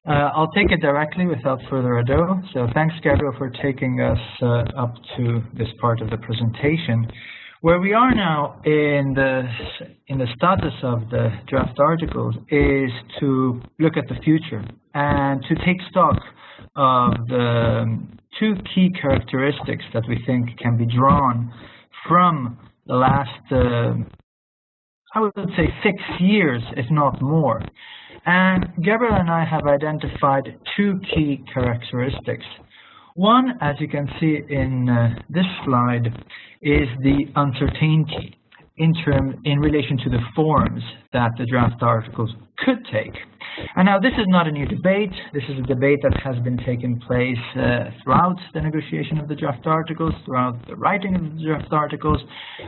I'll take it directly without further ado. So thanks, Gabriel, for taking us up to this part of the presentation. Where we are now in the status of the draft articles is to look at the future and to take stock of the two key characteristics that we think can be drawn from the last, I would say, 6 years, if not more. And Gabriel and I have identified two key characteristics. One, as you can see in this slide, is the uncertainty in relation to the forms that the draft articles could take. And now this is not a new debate. This is a debate that has been taking place throughout the negotiation of the draft articles, throughout the writing of the draft articles,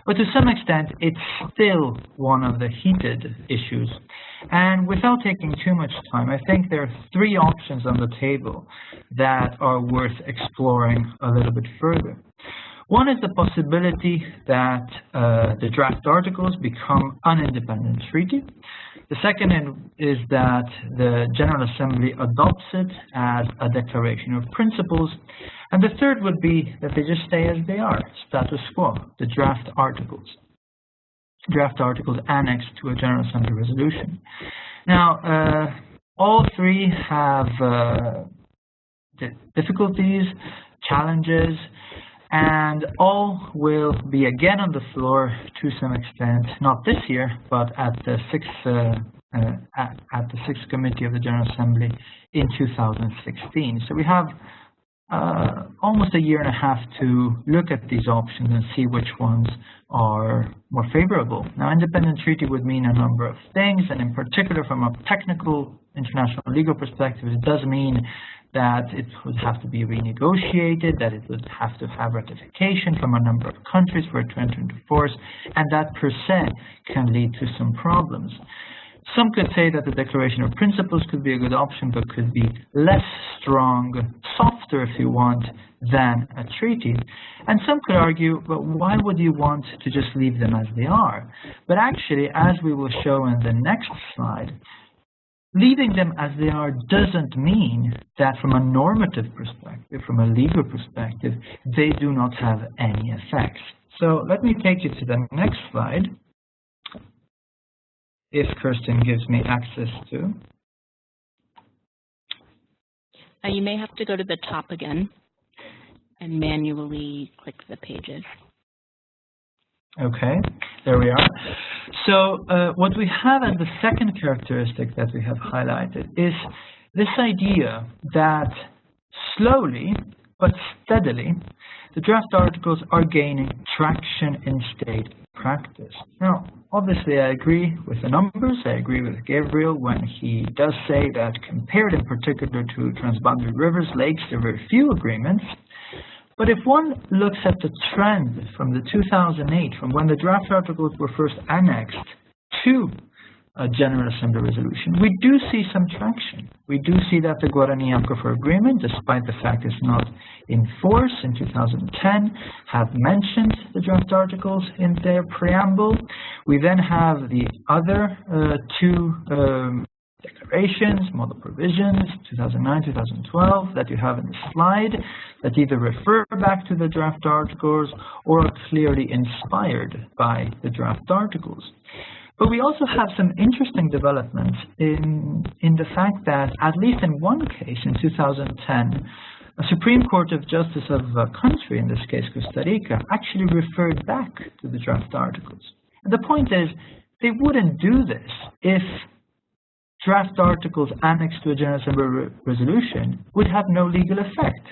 but to some extent it's still one of the heated issues. And without taking too much time, I think there are three options on the table that are worth exploring a little bit further. One is the possibility that the draft articles become an independent treaty. The second is that the General Assembly adopts it as a declaration of principles. And the third would be that they just stay as they are, status quo, the draft articles annexed to a General Assembly resolution. Now, all three have difficulties, challenges, and all will be again on the floor to some extent, not this year, but at the sixth committee of the General Assembly in 2016. So we have almost a year and a half to look at these options and see which ones are more favorable. Now, independent treaty would mean a number of things, and in particular from a technical international legal perspective, it does mean that it would have to be renegotiated, that it would have to have ratification from a number of countries for it to enter into force, and that per se can lead to some problems. Some could say that the Declaration of Principles could be a good option, but could be less strong, softer if you want, than a treaty. And some could argue, but why would you want to just leave them as they are? But actually, as we will show in the next slide, leaving them as they are doesn't mean that from a normative perspective, from a legal perspective, they do not have any effects. So let me take you to the next slide, if Kirsten gives me access to. You may have to go to the top again and manually click the pages. Okay, there we are. So what we have as the second characteristic that we have highlighted is this idea that slowly but steadily the draft articles are gaining traction in state practice. Now, obviously I agree with the numbers, I agree with Gabriel when he does say that compared in particular to transboundary rivers, lakes, there are very few agreements. But if one looks at the trend from the 2008, from when the draft articles were first annexed to a General Assembly resolution, we do see some traction. We do see that the Guarani Aquifer Agreement, despite the fact it's not in force in 2010, have mentioned the draft articles in their preamble. We then have the other two declarations, model provisions, 2009, 2012, that you have in the slide, that either refer back to the draft articles or are clearly inspired by the draft articles. But we also have some interesting developments in the fact that, at least in one case, in 2010, a Supreme Court of Justice of a country, in this case Costa Rica, actually referred back to the draft articles. And the point is, they wouldn't do this if draft articles annexed to a General Assembly resolution would have no legal effect,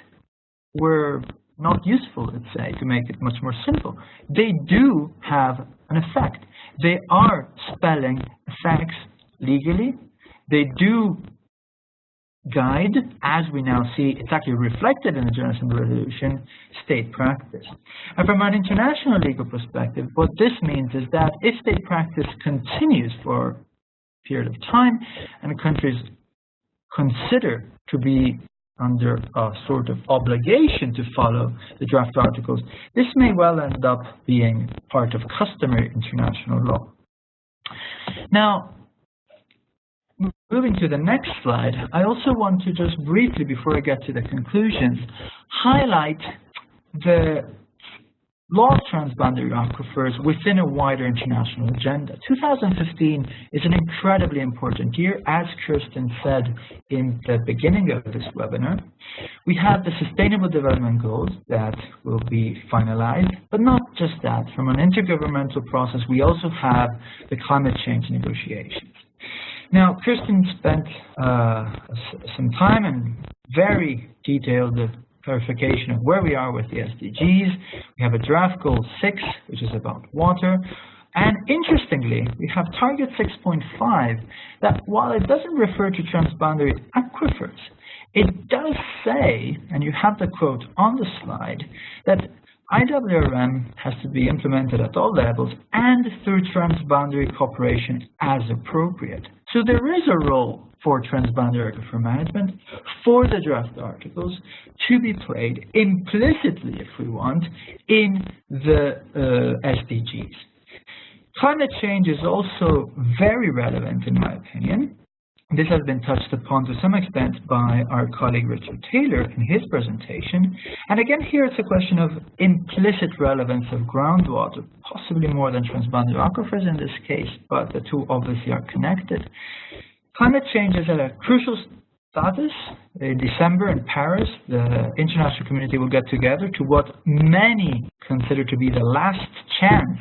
were not useful, let's say, to make it much more simple. They do have an effect. They are spelling effects legally. They do guide, as we now see, it's actually reflected in the General Assembly resolution, state practice. And from an international legal perspective, what this means is that if state practice continues for a period of time and countries consider to be under a sort of obligation to follow the draft articles, this may well end up being part of customary international law. Now, moving to the next slide, I also want to just briefly, before I get to the conclusions, highlight the law of transboundary aquifers within a wider international agenda. 2015 is an incredibly important year, as Kirsten said in the beginning of this webinar. We have the Sustainable Development Goals that will be finalized, but not just that. From an intergovernmental process, we also have the climate change negotiations. Now, Kirsten spent some time and very detailed clarification of where we are with the SDGs. We have a draft goal 6, which is about water. And interestingly, we have target 6.5 that, while it doesn't refer to transboundary aquifers, it does say, and you have the quote on the slide, that IWRM has to be implemented at all levels and through transboundary cooperation as appropriate. So there is a role for transboundary aquifer management for the draft articles to be played implicitly, if we want, in the SDGs. Climate change is also very relevant, in my opinion. This has been touched upon to some extent by our colleague Richard Taylor in his presentation. And again, here it's a question of implicit relevance of groundwater, possibly more than transboundary aquifers in this case, but the two obviously are connected. Climate change is at a crucial status. In December in Paris, the international community will get together to what many consider to be the last chance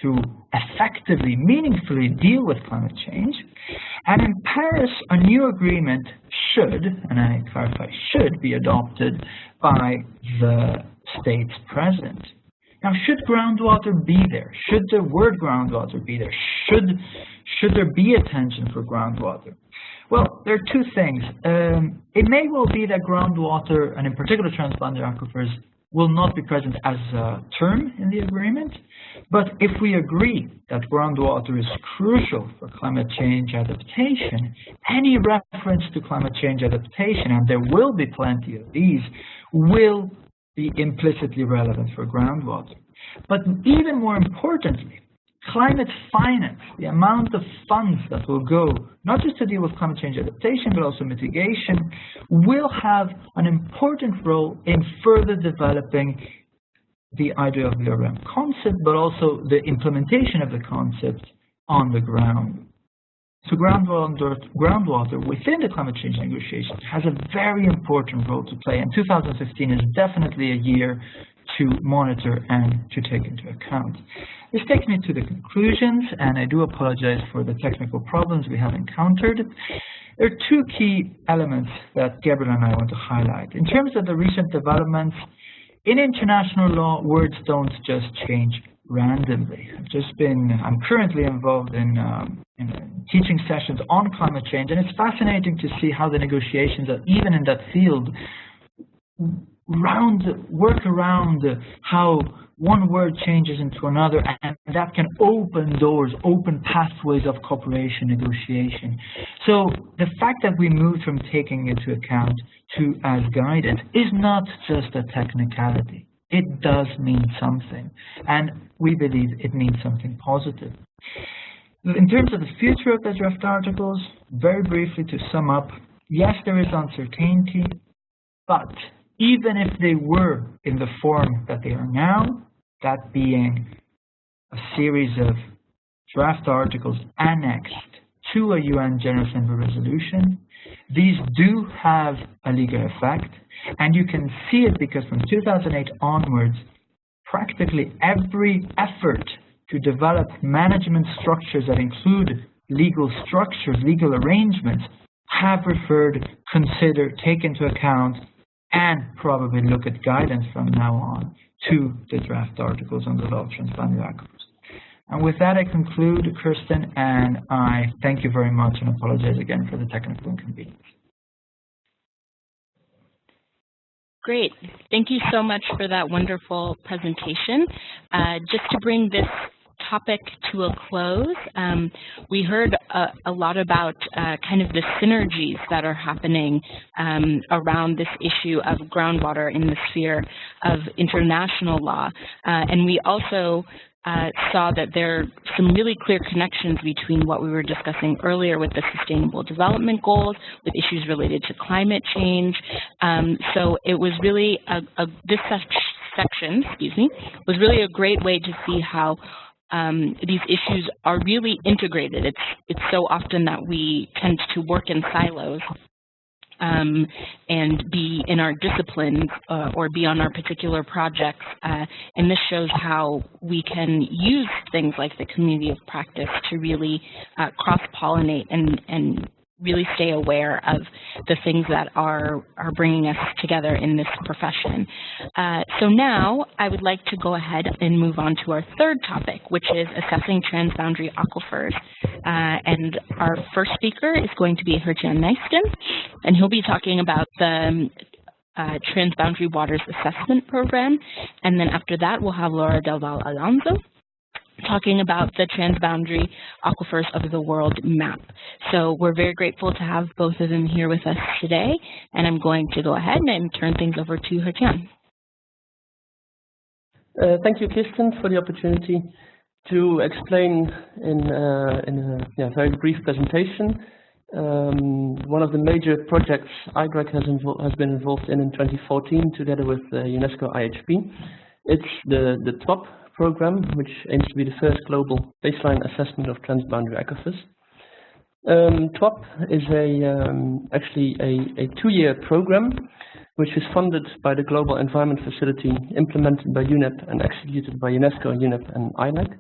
to effectively, meaningfully deal with climate change. And in Paris, a new agreement should, and I clarify, should be adopted by the states present. Now, should groundwater be there? Should the word groundwater be there? Should there be attention for groundwater? Well, there are two things. It may well be that groundwater, and in particular transboundary aquifers, will not be present as a term in the agreement. But if we agree that groundwater is crucial for climate change adaptation, any reference to climate change adaptation, and there will be plenty of these, will be implicitly relevant for groundwater. But even more importantly, climate finance, the amount of funds that will go, not just to deal with climate change adaptation, but also mitigation, will have an important role in further developing the IGRAC concept, but also the implementation of the concept on the ground. So groundwater within the climate change negotiations has a very important role to play, and 2015 is definitely a year to monitor and to take into account. This takes me to the conclusions, and I do apologize for the technical problems we have encountered. There are two key elements that Gabriel and I want to highlight. In terms of the recent developments, in international law, words don't just change randomly. I'm currently involved in teaching sessions on climate change, and it's fascinating to see how the negotiations, even in that field, work around how one word changes into another, and that can open doors, open pathways of cooperation, negotiation. So the fact that we moved from taking into account to as guidance is not just a technicality. It does mean something, and we believe it means something positive. In terms of the future of the draft articles, very briefly to sum up, yes, there is uncertainty, but even if they were in the form that they are now, that being a series of draft articles annexed to a UN General Assembly resolution, these do have a legal effect, and you can see it because from 2008 onwards, practically every effort to develop management structures that include legal structures, legal arrangements, have referred, considered, take into account, and probably look at guidance from now on to the draft articles on the law of transboundary aquifers. And with that, I conclude, Kirsten, and I thank you very much and apologize again for the technical inconvenience. Great. Thank you so much for that wonderful presentation. Just to bring this topic to a close, we heard a lot about kind of the synergies that are happening around this issue of groundwater in the sphere of international law. And we also saw that there are some really clear connections between what we were discussing earlier with the Sustainable Development Goals, with issues related to climate change. So it was really this section, was really a great way to see how these issues are really integrated. It's so often that we tend to work in silos and be in our disciplines or be on our particular projects. And this shows how we can use things like the community of practice to really cross-pollinate and really stay aware of the things that are bringing us together in this profession. So now I would like to go ahead and move on to our third topic, which is assessing transboundary aquifers. And our first speaker is going to be Geert-Jan Nijsten, and he'll be talking about the Transboundary Waters Assessment Program. And then after that, we'll have Laura Del Val Alonso talking about the Transboundary Aquifers of the World map. So we're very grateful to have both of them here with us today, and I'm going to go ahead and turn things over to Geert-Jan. Thank you, Kirsten, for the opportunity to explain in a very brief presentation one of the major projects IGRAC has been involved in 2014 together with UNESCO-IHP. It's the TWAP program, which aims to be the first global baseline assessment of transboundary aquifers. TWAP is actually a 2-year program which is funded by the Global Environment Facility, implemented by UNEP and executed by UNESCO, UNEP and IGRAC.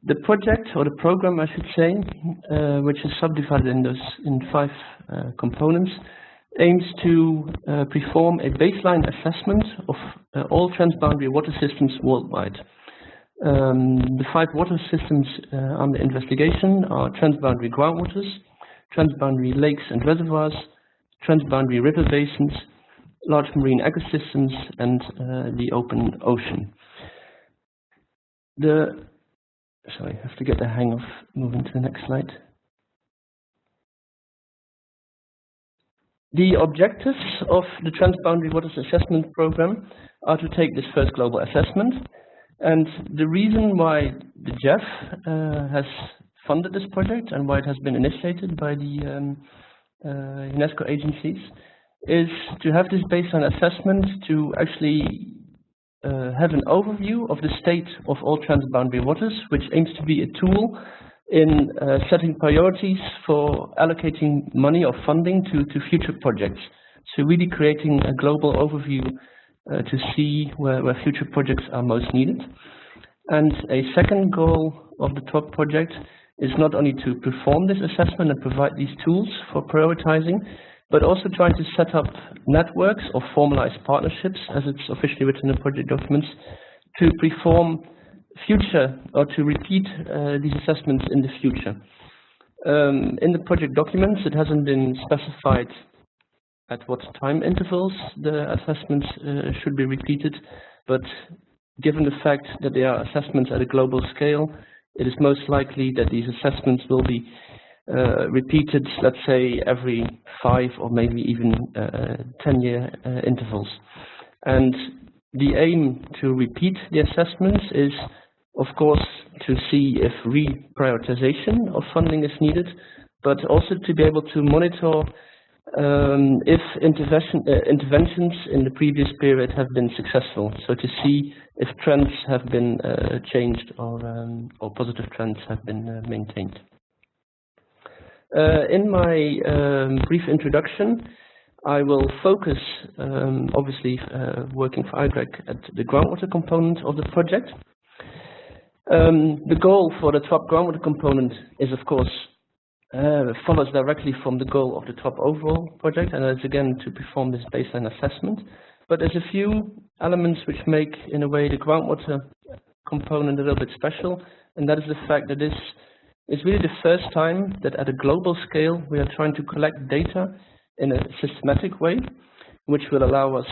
The project, or the program I should say, which is subdivided in 5 components, aims to perform a baseline assessment of all transboundary water systems worldwide. The 5 water systems under investigation are transboundary groundwaters, transboundary lakes and reservoirs, transboundary river basins, large marine ecosystems, and the open ocean. Sorry, I have to get the hang of moving to the next slide. The objectives of the Transboundary Waters Assessment Program are to take this first global assessment, and the reason why the GEF has funded this project and why it has been initiated by the UNESCO agencies is to have this baseline assessment to actually have an overview of the state of all transboundary waters, which aims to be a tool in setting priorities for allocating money or funding to future projects. So really creating a global overview to see where future projects are most needed. And a second goal of the TWAP project is not only to perform this assessment and provide these tools for prioritizing, but also trying to set up networks or formalize partnerships, as it's officially written in project documents, to perform future or to repeat these assessments in the future. In the project documents, it hasn't been specified at what time intervals the assessments should be repeated, but given the fact that they are assessments at a global scale, it is most likely that these assessments will be repeated, let's say, every 5 or maybe even 10-year intervals. And the aim to repeat the assessments is, of course, to see if reprioritization of funding is needed, but also to be able to monitor if interventions in the previous period have been successful. So to see if trends have been changed or positive trends have been maintained. In my brief introduction, I will focus, obviously, working for IGRAC at the groundwater component of the project. The goal for the TWAP groundwater component is, of course, follows directly from the goal of the TWAP overall project, and that's again to perform this baseline assessment. But there's a few elements which make, in a way, the groundwater component a little bit special, and that is the fact that this is really the first time that at a global scale we are trying to collect data in a systematic way, which will allow us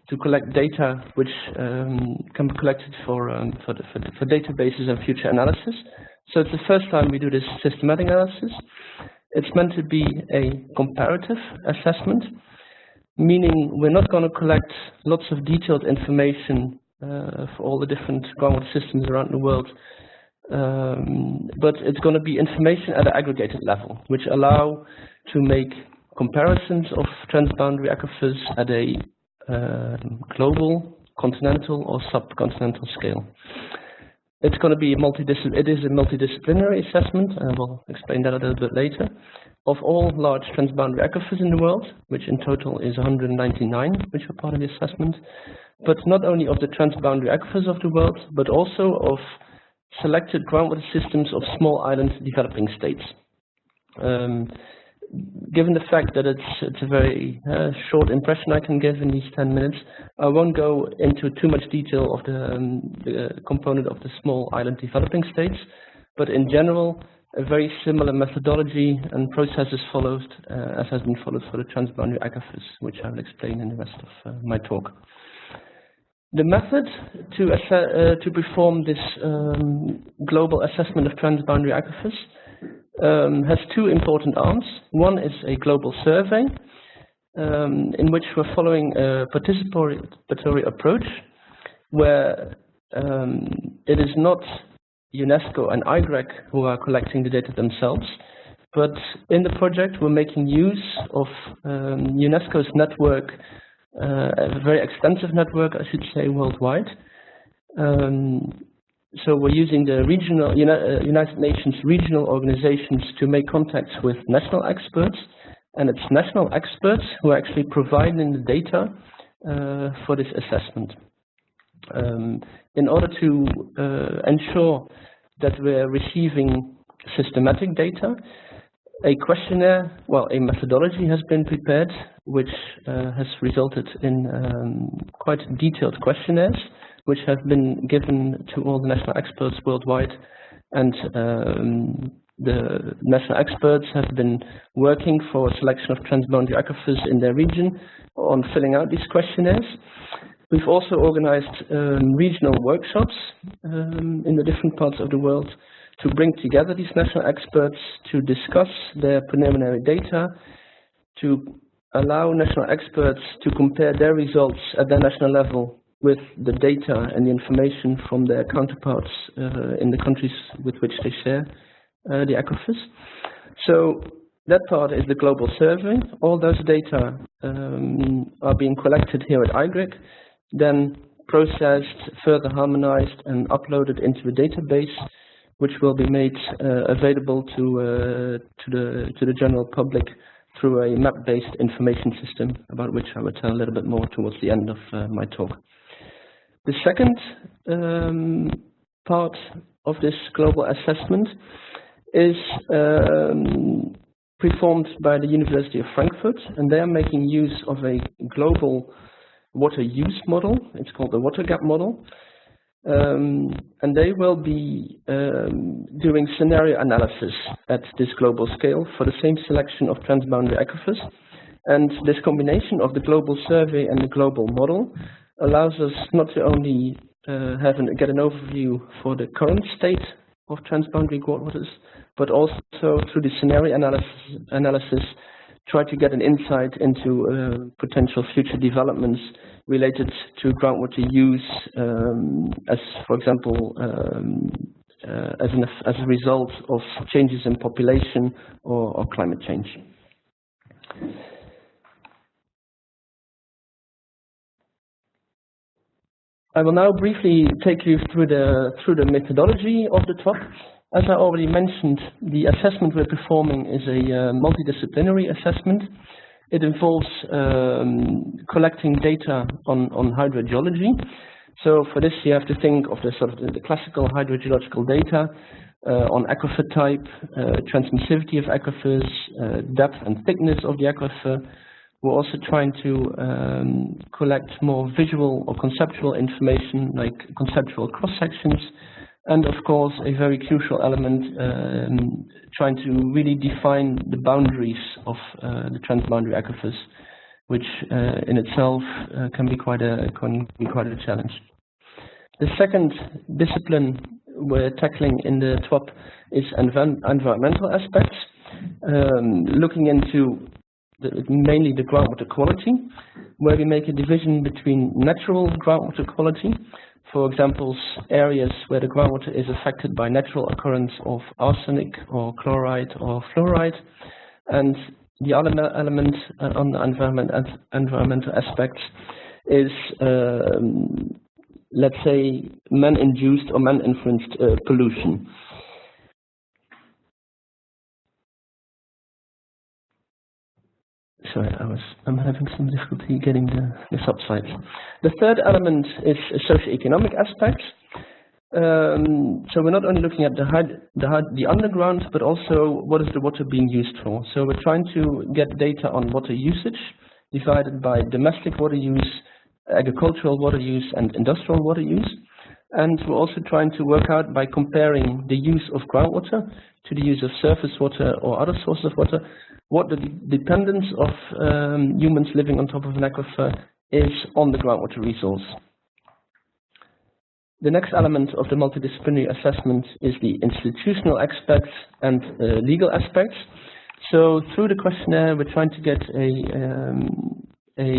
to collect data which can be collected for databases and future analysis. So it's the first time we do this systematic analysis. It's meant to be a comparative assessment, meaning we're not going to collect lots of detailed information for all the different groundwater systems around the world, but it's going to be information at an aggregated level, which allow to make comparisons of transboundary aquifers at a global, continental or subcontinental scale. It's going to be a multidisciplinary assessment, and we'll explain that a little bit later, of all large transboundary aquifers in the world, which in total is 199, which are part of the assessment, but not only of the transboundary aquifers of the world, but also of selected groundwater systems of small island developing states. Given the fact that it's a very short impression I can give in these 10 minutes, I won't go into too much detail of the component of the small island developing states, but in general, a very similar methodology and processes followed as has been followed for the transboundary aquifers, which I will explain in the rest of my talk. The method to perform this global assessment of transboundary aquifers has two important arms. One is a global survey, in which we're following a participatory approach, where it is not UNESCO and IGRAC who are collecting the data themselves, but in the project we're making use of UNESCO's network, a very extensive network, I should say, worldwide. So we're using the regional United Nations regional organizations to make contacts with national experts, and it's national experts who are actually providing the data for this assessment. In order to ensure that we're receiving systematic data, a questionnaire, well, a methodology has been prepared, which has resulted in quite detailed questionnaires, which have been given to all the national experts worldwide, and the national experts have been working for a selection of transboundary aquifers in their region on filling out these questionnaires. We've also organized regional workshops in the different parts of the world to bring together these national experts to discuss their preliminary data, to allow national experts to compare their results at their national level with the data and the information from their counterparts in the countries with which they share the aquifers. So that part is the global survey. All those data are being collected here at IGRAC, then processed, further harmonized, and uploaded into a database, which will be made available to the general public through a map-based information system, about which I will tell a little bit more towards the end of my talk. The second part of this global assessment is performed by the University of Frankfurt, and they are making use of a global water use model. It's called the water gap model. And they will be doing scenario analysis at this global scale for the same selection of transboundary aquifers. And this combination of the global survey and the global model allows us not to only get an overview for the current state of transboundary groundwaters, but also through the scenario analysis try to get an insight into potential future developments related to groundwater use, as, for example, as a result of changes in population or climate change. I will now briefly take you through the methodology of the talk. As I already mentioned, the assessment we're performing is a multidisciplinary assessment. It involves collecting data on hydrogeology. So for this, you have to think of the classical hydrogeological data on aquifer type, transmissivity of aquifers, depth and thickness of the aquifer. We're also trying to collect more visual or conceptual information, like conceptual cross-sections, and of course, a very crucial element, trying to really define the boundaries of the transboundary aquifers, which in itself can be quite a challenge. The second discipline we're tackling in the TWAP is environmental aspects, looking into mainly the groundwater quality, where we make a division between natural groundwater quality, for example, areas where the groundwater is affected by natural occurrence of arsenic or chloride or fluoride, and the other element on the environmental aspects is, let's say, man-induced or man-influenced pollution. Sorry, I'm having some difficulty getting the subslides. The third element is socioeconomic aspects. So we're not only looking at the underground, but also what is the water being used for. So we're trying to get data on water usage divided by domestic water use, agricultural water use, and industrial water use. And we're also trying to work out, by comparing the use of groundwater to the use of surface water or other sources of water, what the dependence of humans living on top of an aquifer is on the groundwater resource. The next element of the multidisciplinary assessment is the institutional aspects and legal aspects. So through the questionnaire, we're trying to get a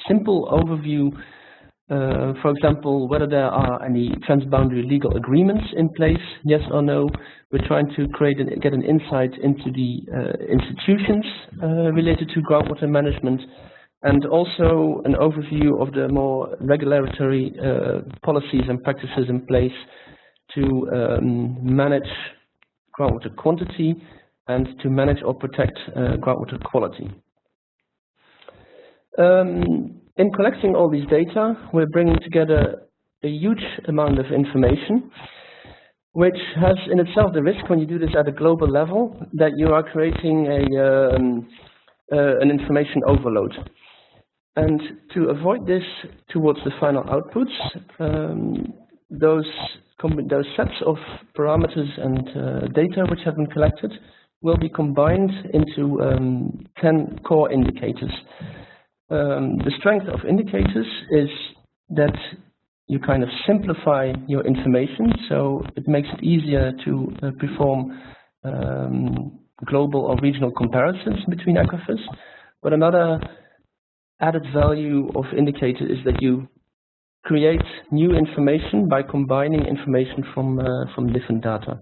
simple overview, for example, whether there are any transboundary legal agreements in place, yes or no. We're trying to get an insight into the institutions related to groundwater management, and also an overview of the more regulatory policies and practices in place to manage groundwater quantity and to manage or protect groundwater quality. In collecting all these data, we're bringing together a huge amount of information, which has in itself the risk, when you do this at a global level, that you are creating an information overload. And to avoid this towards the final outputs, those sets of parameters and data which have been collected will be combined into 10 core indicators. The strength of indicators is that you kind of simplify your information, so it makes it easier to perform global or regional comparisons between aquifers. But another added value of indicator is that you create new information by combining information from different data.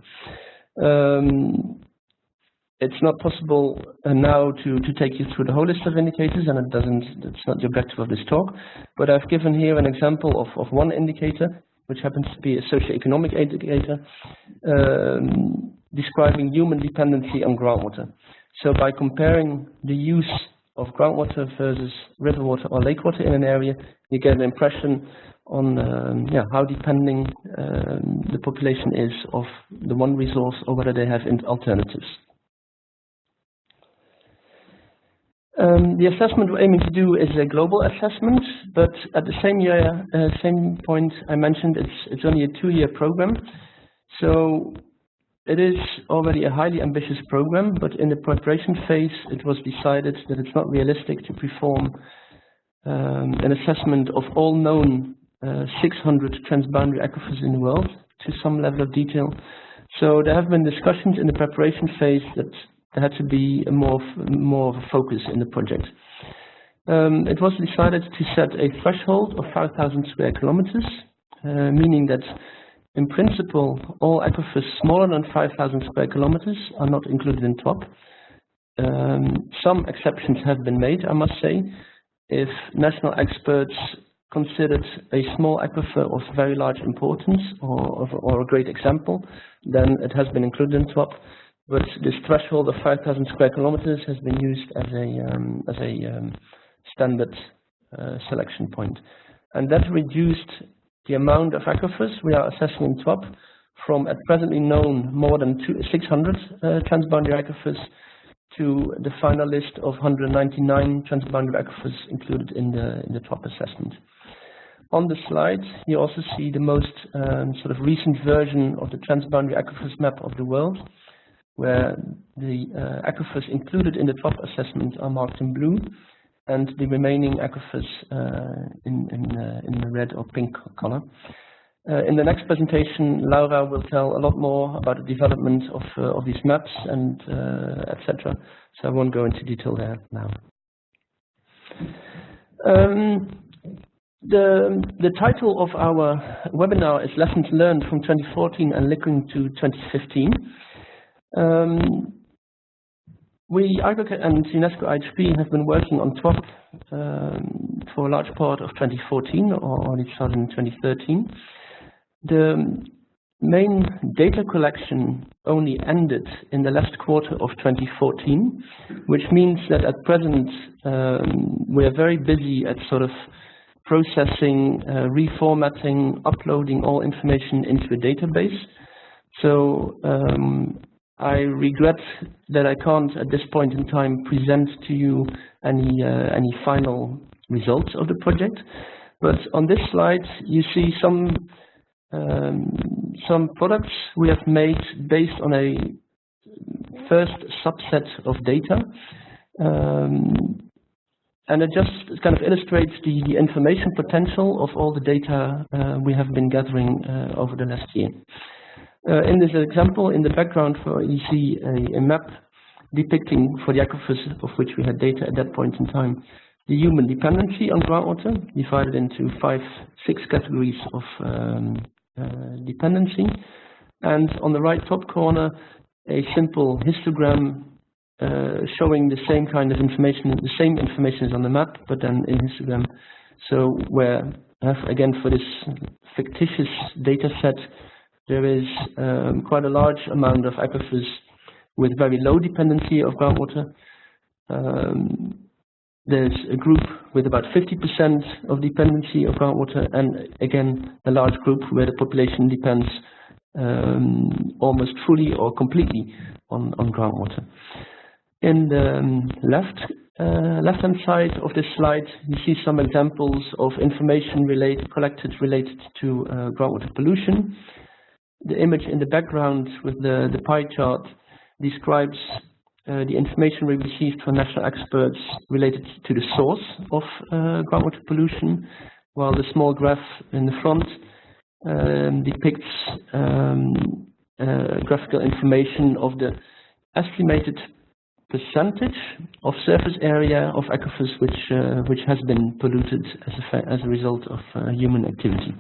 It's not possible now to take you through the whole list of indicators, and it's not the objective of this talk, but I've given here an example of one indicator, which happens to be a socioeconomic indicator, describing human dependency on groundwater. So by comparing the use of groundwater versus river water or lake water in an area, you get an impression on how depending the population is of the one resource, or whether they have alternatives. The assessment we're aiming to do is a global assessment, but at the same point I mentioned, it's only a 2-year program. So it is already a highly ambitious program, but in the preparation phase it was decided that it's not realistic to perform an assessment of all known 600 transboundary aquifers in the world to some level of detail. So there have been discussions in the preparation phase that there had to be more of a focus in the project. It was decided to set a threshold of 5,000 square kilometers, meaning that in principle all aquifers smaller than 5,000 square kilometers are not included in TWAP. Some exceptions have been made, I must say. If national experts considered a small aquifer of very large importance or a great example, then it has been included in TWAP. But this threshold of 5,000 square kilometers has been used as a standard selection point. And that reduced the amount of aquifers we are assessing in TWAP from at presently known more than 600 transboundary aquifers to the final list of 199 transboundary aquifers included in the TWAP assessment. On the slide, you also see the most sort of recent version of the transboundary aquifers map of the world, where the aquifers included in the TWAP assessment are marked in blue, and the remaining aquifers in the red or pink color. In the next presentation, Laura will tell a lot more about the development of these maps and etc. So I won't go into detail there now. The title of our webinar is Lessons Learned from 2014 and Looking to 2015. We, IGRAC and UNESCO-IHP, have been working on TWOP for a large part of 2014, or only started in 2013. The main data collection only ended in the last quarter of 2014, which means that at present we are very busy at sort of processing, reformatting, uploading all information into a database. So I regret that I can't at this point in time present to you any final results of the project. But on this slide you see some products we have made based on a first subset of data. And it just kind of illustrates the information potential of all the data we have been gathering over the last year. In this example, in the background, you see a map depicting, for the aquifers of which we had data at that point in time, the human dependency on groundwater, divided into 6 categories of dependency. And on the right top corner, a simple histogram showing the same kind of information, the same information is on the map, but then in histogram. So where, again, for this fictitious data set, there is quite a large amount of aquifers with very low dependency of groundwater. There's a group with about 50% of dependency of groundwater, and again, a large group where the population depends almost fully or completely on groundwater. In the left-hand side of this slide, you see some examples of information collected related to groundwater pollution. The image in the background with the pie chart describes the information we received from national experts related to the source of groundwater pollution, while the small graph in the front depicts graphical information of the estimated percentage of surface area of aquifers which has been polluted as a result of human activity.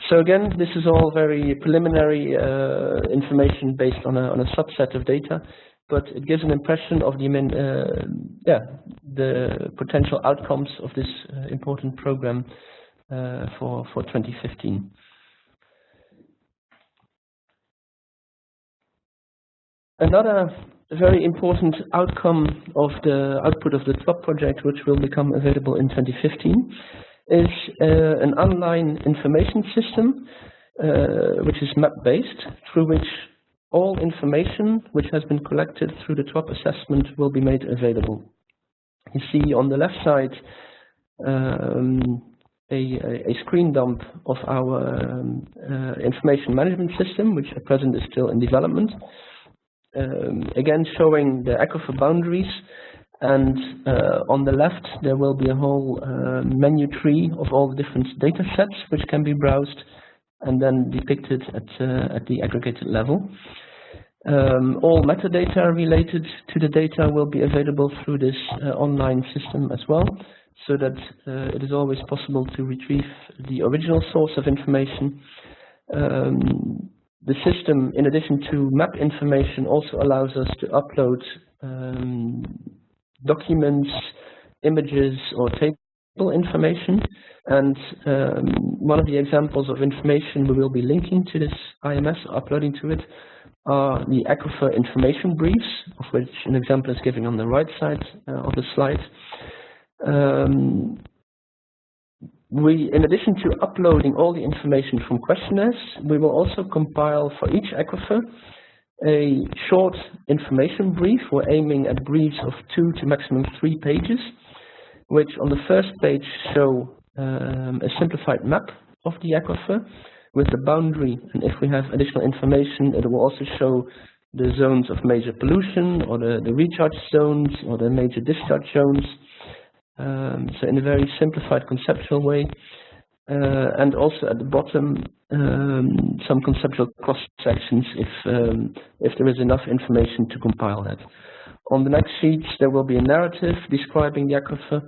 So again, this is all very preliminary information based on a subset of data, but it gives an impression of the potential outcomes of this important program for 2015. Another very important outcome of the output of the TWOP project, which will become available in 2015, is an online information system which is map-based, through which all information which has been collected through the TWOP assessment will be made available. You see on the left side a screen dump of our information management system, which at present is still in development. Again, showing the aquifer boundaries, and on the left there will be a whole menu tree of all the different data sets which can be browsed and then depicted at the aggregated level. All metadata related to the data will be available through this online system as well, so that it is always possible to retrieve the original source of information. The system, in addition to map information, also allows us to upload documents, images, or table information. And one of the examples of information we will be linking to this IMS, uploading to it, are the aquifer information briefs, of which an example is given on the right side of the slide. In addition to uploading all the information from questionnaires, we will also compile for each aquifer a short information brief. We're aiming at briefs of 2 to maximum 3 pages, which on the first page show a simplified map of the aquifer with the boundary, and if we have additional information, it will also show the zones of major pollution, or the recharge zones, or the major discharge zones. So in a very simplified conceptual way. and also at the bottom some conceptual cross-sections if there is enough information to compile that. On the next sheets there will be a narrative describing the aquifer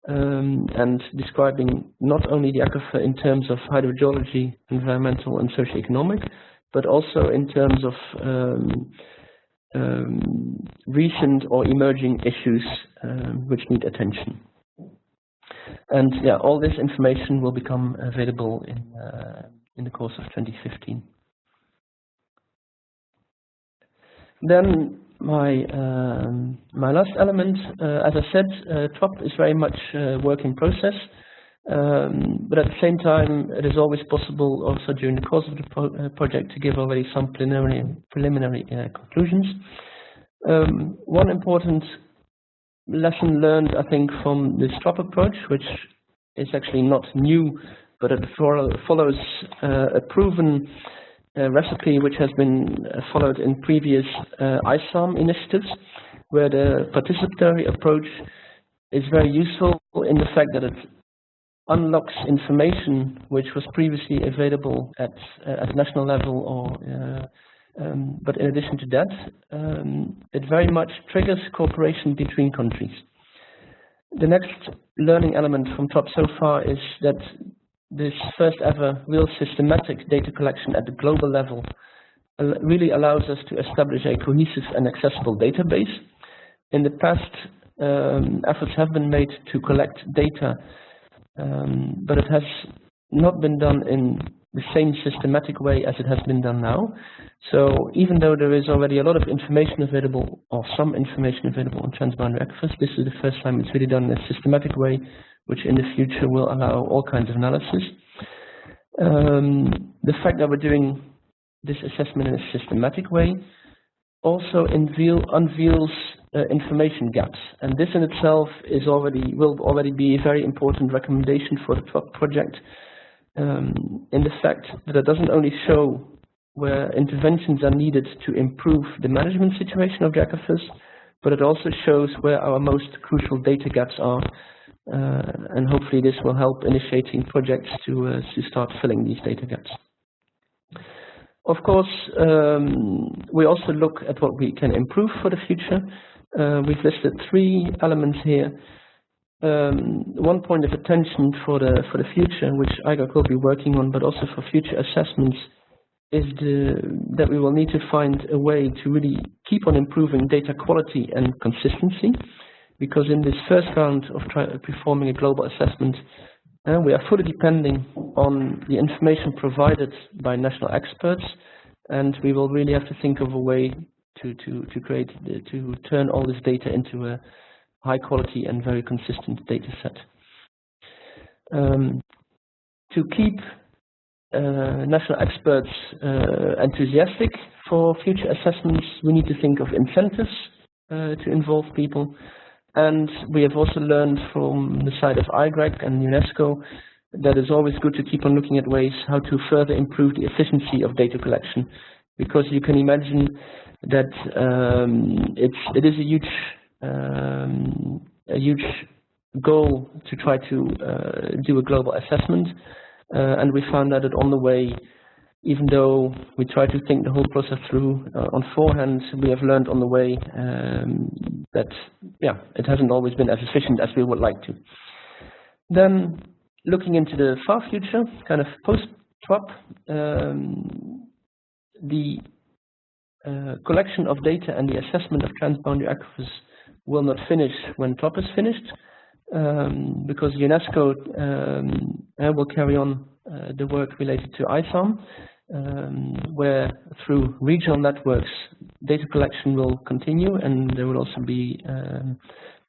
and describing not only the aquifer in terms of hydrogeology, environmental and socioeconomic, but also in terms of recent or emerging issues which need attention. And yeah, all this information will become available in the course of 2015. Then my last element, as I said, TWAP is very much a work in process, but at the same time, it is always possible also during the course of the project to give already some preliminary conclusions. One important lesson learned, I think, from this TWAP approach, which is actually not new, but it follows a proven recipe which has been followed in previous ISAM initiatives, where the participatory approach is very useful in the fact that it unlocks information which was previously available at national level, or but in addition to that, it very much triggers cooperation between countries. The next learning element from TWAP so far is that this first ever real systematic data collection at the global level really allows us to establish a cohesive and accessible database. In the past, efforts have been made to collect data, but it has not been done in the same systematic way as it has been done now. So even though there is already a lot of information available, or some information available on transboundary aquifers, this is the first time it's really done in a systematic way, which in the future will allow all kinds of analysis. The fact that we're doing this assessment in a systematic way also unveils information gaps, and this in itself will already be a very important recommendation for the TWAP project, in the fact that it doesn't only show where interventions are needed to improve the management situation of the aquifers, but it also shows where our most crucial data gaps are, and hopefully this will help initiating projects to start filling these data gaps. Of course, we also look at what we can improve for the future. We've listed 3 elements here. One point of attention for the future, which IGRAC will be working on, but also for future assessments, is that we will need to find a way to really keep on improving data quality and consistency, because in this first round of performing a global assessment, we are fully depending on the information provided by national experts, and we will really have to think of a way to turn all this data into a high quality and very consistent data set. To keep national experts enthusiastic for future assessments, we need to think of incentives to involve people. And we have also learned from the side of IGRAC and UNESCO that it's always good to keep on looking at ways how to further improve the efficiency of data collection, because you can imagine that it is a huge goal to try to do a global assessment, and we found that on the way, even though we try to think the whole process through on forehand, we have learned on the way that it hasn't always been as efficient as we would like to. Then, looking into the far future, kind of post-TWAP, the collection of data and the assessment of transboundary aquifers will not finish when TWAP is finished, because UNESCO will carry on the work related to ISAM, where through regional networks data collection will continue, and there will also be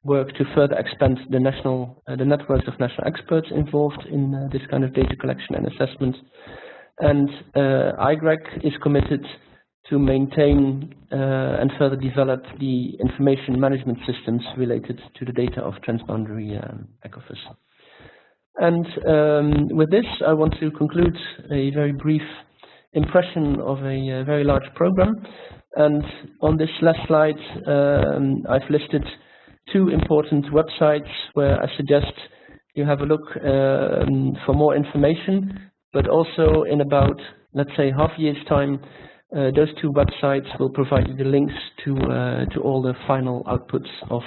work to further expand the networks of national experts involved in this kind of data collection and assessment. And IGRAC is committed to maintain and further develop the information management systems related to the data of transboundary aquifers. And with this, I want to conclude a very brief impression of a very large program. And on this last slide, I've listed 2 important websites where I suggest you have a look for more information, but also in about, let's say, half a year's time, those two websites will provide you the links to all the final outputs of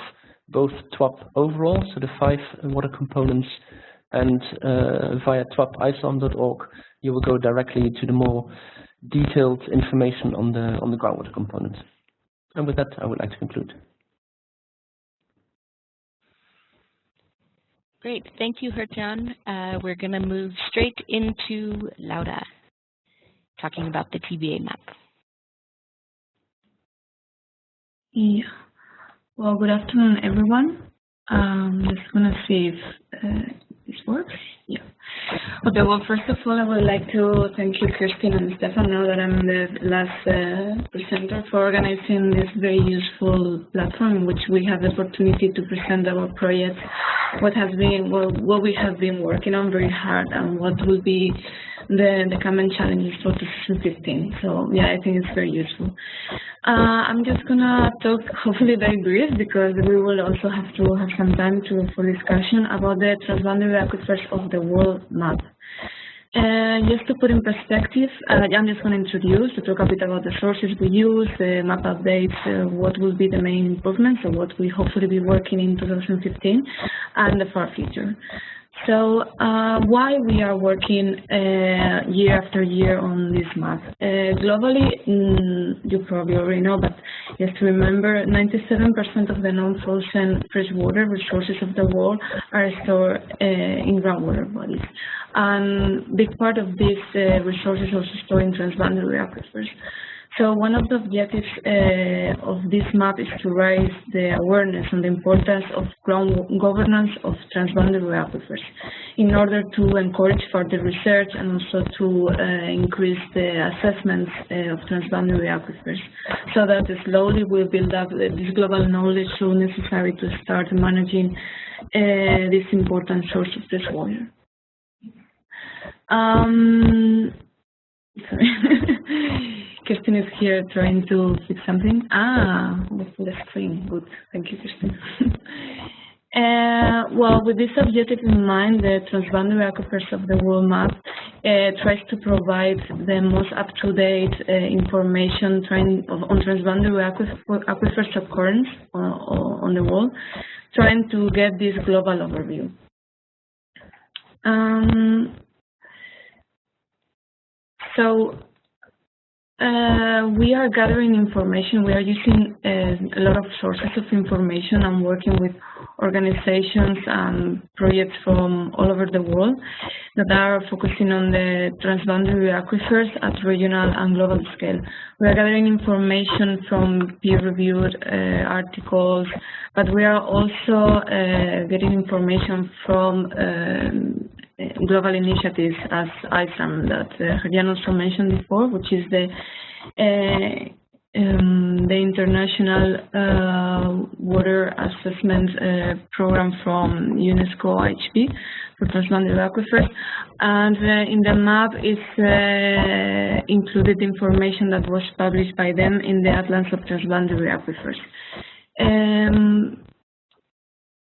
both TWAP overall, so the 5 water components, and via twapislam.org you will go directly to the more detailed information on the groundwater components. And with that, I would like to conclude. Great, thank you, Geert-Jan. We're going to move straight into Laura, talking about the TBA map. Yeah. Well, good afternoon, everyone. Just going to see if this works. Yeah. Okay, well, first of all, I would like to thank you, Kirsten and Stefan. Now that I'm the last presenter, for organizing this very useful platform in which we have the opportunity to present our project, what we have been working on very hard, and what will be the common challenges for 2015. So yeah, I think it's very useful. I'm just gonna talk hopefully very brief, because we will also have to have some time for discussion about the transboundary aquifers of the world map. Just to put in perspective, I'm just going to introduce, to talk a bit about the sources we use, the map updates, what will be the main improvements, or what we hopefully be working in 2015, and the far future. So why we are working year after year on this map? Globally, you probably already know, but just to remember, 97% of the non-frozen freshwater resources of the world are stored in groundwater bodies. And big part of these resources also stored in transboundary aquifers. So one of the objectives of this map is to raise the awareness on the importance of ground governance of transboundary aquifers in order to encourage further research and also to increase the assessments of transboundary aquifers, so that slowly we'll build up this global knowledge so necessary to start managing this important source of fresh water. Sorry. Kirsten is here trying to fix something. With the screen. Good. Thank you, Kirsten. Well, with this objective in mind, the Transboundary Aquifers of the World Map tries to provide the most up-to-date information on transboundary aquifers occurrence on the world, trying to get this global overview. We are gathering information. We are using a lot of sources of information and working with organizations and projects from all over the world that are focusing on the transboundary aquifers at regional and global scale. We are gathering information from peer-reviewed articles, but we are also getting information from global initiatives as ISAM that Geert-Jan also mentioned before, which is the International Water Assessment Program from UNESCO-IHP for transboundary aquifers. And in the map is included information that was published by them in the Atlas of Transboundary Aquifers.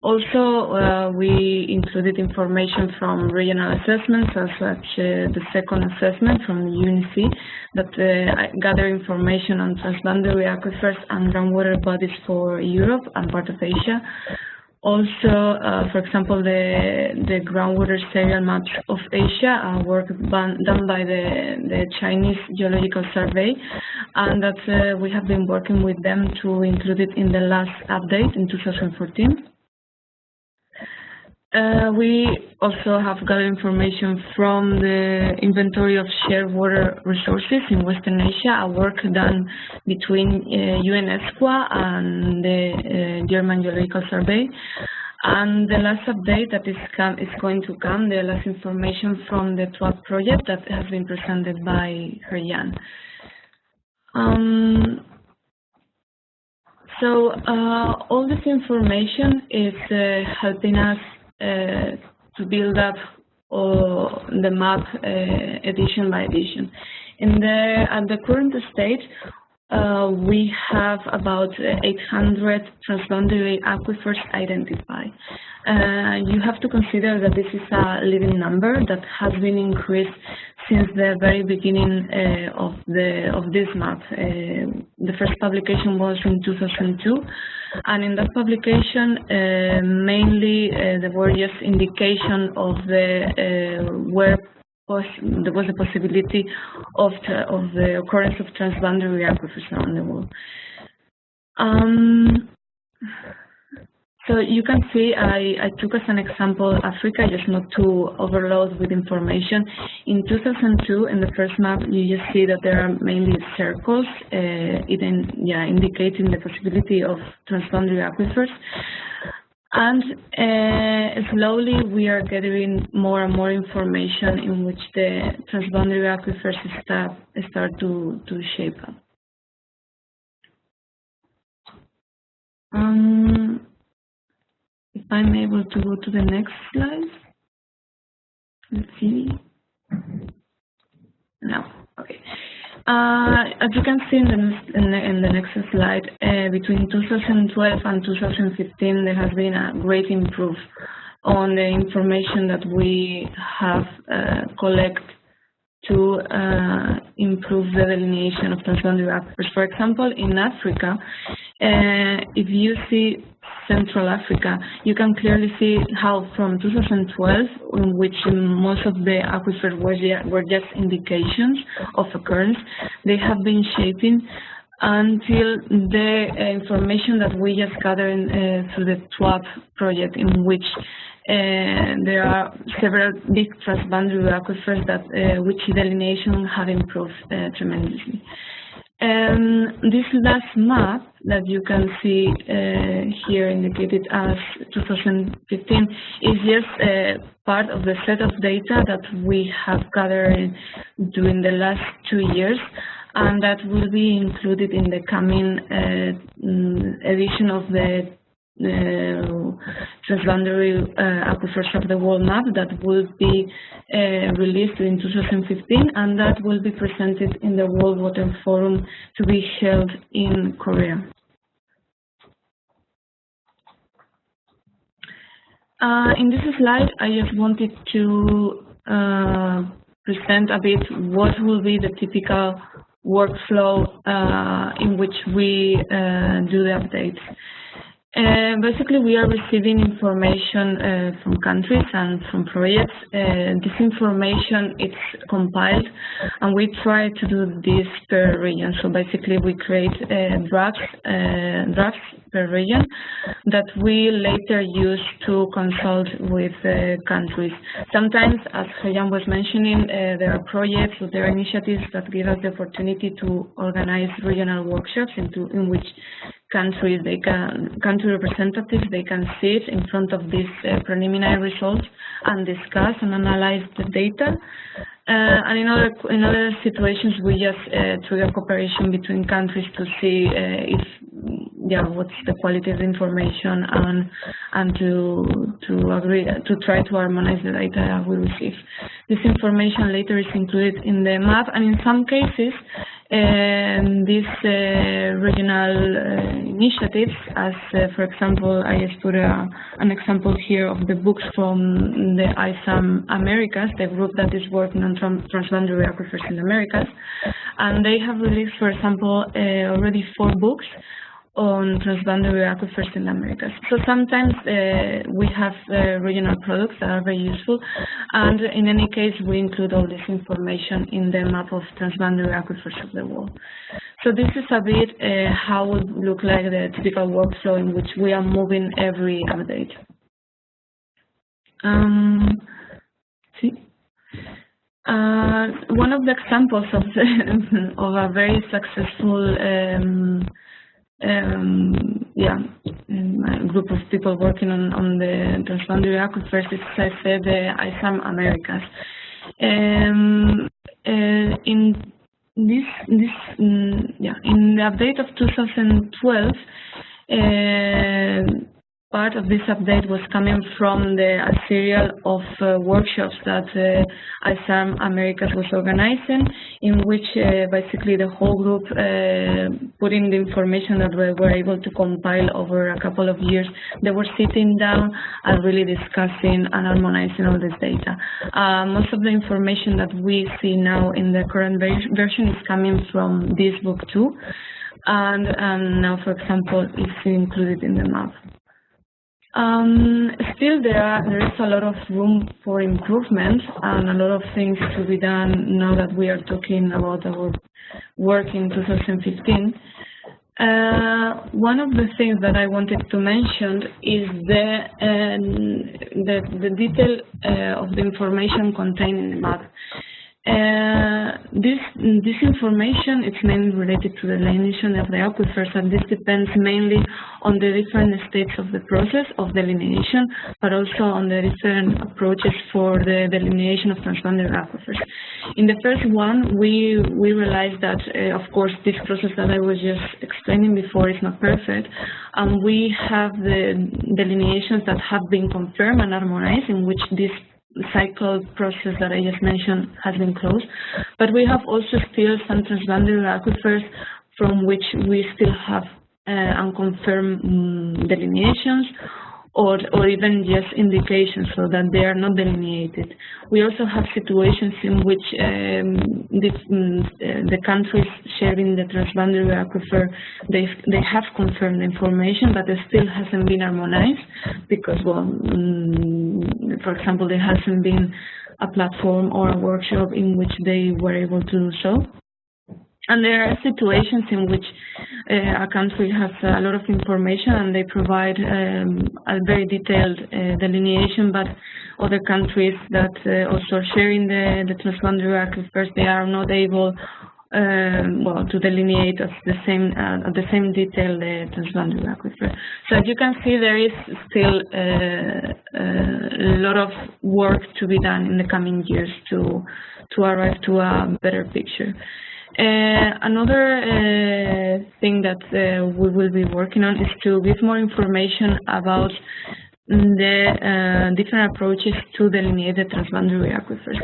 Also, we included information from regional assessments, as such the second assessment from the UNIC, that gather information on transboundary aquifers and groundwater bodies for Europe and part of Asia. Also, for example, the groundwater serial maps of Asia, work done by the Chinese Geological Survey, and that we have been working with them to include it in the last update in 2014. We also have got information from the inventory of shared water resources in Western Asia, a work done between UNESCO and the German Geological Survey. And the last update that is going to come, the last information from the TWAP project that has been presented by Geert-Jan. So all this information is helping us to build up the map edition by edition. At the current stage, we have about 800 transboundary aquifers identified. You have to consider that this is a living number that has been increased since the very beginning of this map. The first publication was in 2002, and in that publication, mainly there were just indication of where there was a possibility of the occurrence of transboundary aquifers around the world. So you can see I took as an example Africa, just not to overload with information. In 2002, in the first map, you just see that there are mainly circles, indicating the possibility of transboundary aquifers. And slowly we are gathering more and more information in which the transboundary aquifers start to shape up. If I'm able to go to the next slide. Let's see. No, okay. As you can see in the next slide, between 2012 and 2015, there has been a great improvement on the information that we have collected to improve the delineation of transboundary aquifers. For example, in Africa, if you see Central Africa, you can clearly see how from 2012, in which most of the aquifers were just indications of occurrence, they have been shaping until the information that we just gathered through the TWAP project, in which there are several big transboundary aquifers that which delineation have improved tremendously. This last map that you can see here indicated as 2015 is just part of the set of data that we have gathered during the last 2 years, and that will be included in the coming edition of the transboundary aquifers of the world map that will be released in 2015, and that will be presented in the World Water Forum to be held in Korea. In this slide, I just wanted to present a bit what will be the typical workflow in which we do the updates. Basically, we are receiving information from countries and from projects. This information is compiled, and we try to do this per region. So basically, we create drafts per region that we later use to consult with countries. Sometimes, as Geert-Jan was mentioning, there are projects or there are initiatives that give us the opportunity to organize regional workshops in which country representatives, they can sit in front of these preliminary results and discuss and analyze the data. And in other situations, we just trigger cooperation between countries to see what's the quality of the information and to agree to try to harmonize the data we receive. This information later is included in the map, and in some cases, these regional initiatives, as for example, I just put an example here of the books from the ISAM Americas, the group that is working on transboundary aquifers in the Americas, and they have released, for example, already 4 books on transboundary aquifers in the Americas. So sometimes we have regional products that are very useful, and in any case we include all this information in the map of transboundary aquifers of the world. So this is a bit how it would look like the typical workflow in which we are moving every update. One of the examples of a very successful group of people working on the transboundary aquifers is, as I said, the ISAM Americas. In the update of 2012, part of this update was coming from a serial of workshops that ISARM Americas was organizing, in which basically the whole group put in the information that we were able to compile over a couple of years. They were sitting down and really discussing and harmonizing all this data. Most of the information that we see now in the current version is coming from this book too, and now, for example, it's included in the map. Still, there is a lot of room for improvement and a lot of things to be done now that we are talking about our work in 2015. One of the things that I wanted to mention is the detail of the information contained in the map. This information is mainly related to the delineation of the aquifers, and this depends mainly on the different states of the process of delineation, but also on the different approaches for the delineation of transboundary aquifers. In the first one, we realized that, of course, this process that I was just explaining before is not perfect, and we have the delineations that have been confirmed and harmonized, in which this cycle process that I just mentioned has been closed, but we have also still some transboundary aquifers from which we still have unconfirmed delineations or even just indications, so that they are not delineated. We also have situations in which the countries sharing the transboundary aquifer, they have confirmed information, but it still hasn't been harmonized because, well, for example, there hasn't been a platform or a workshop in which they were able to do so. And there are situations in which a country has a lot of information and they provide a very detailed delineation, but other countries that also are sharing the transboundary aquifers, they are not able well, to delineate at the same detail the transboundary aquifer. So as you can see, there is still a lot of work to be done in the coming years to arrive to a better picture. Another thing that we will be working on is to give more information about the different approaches to delineate the transboundary aquifers.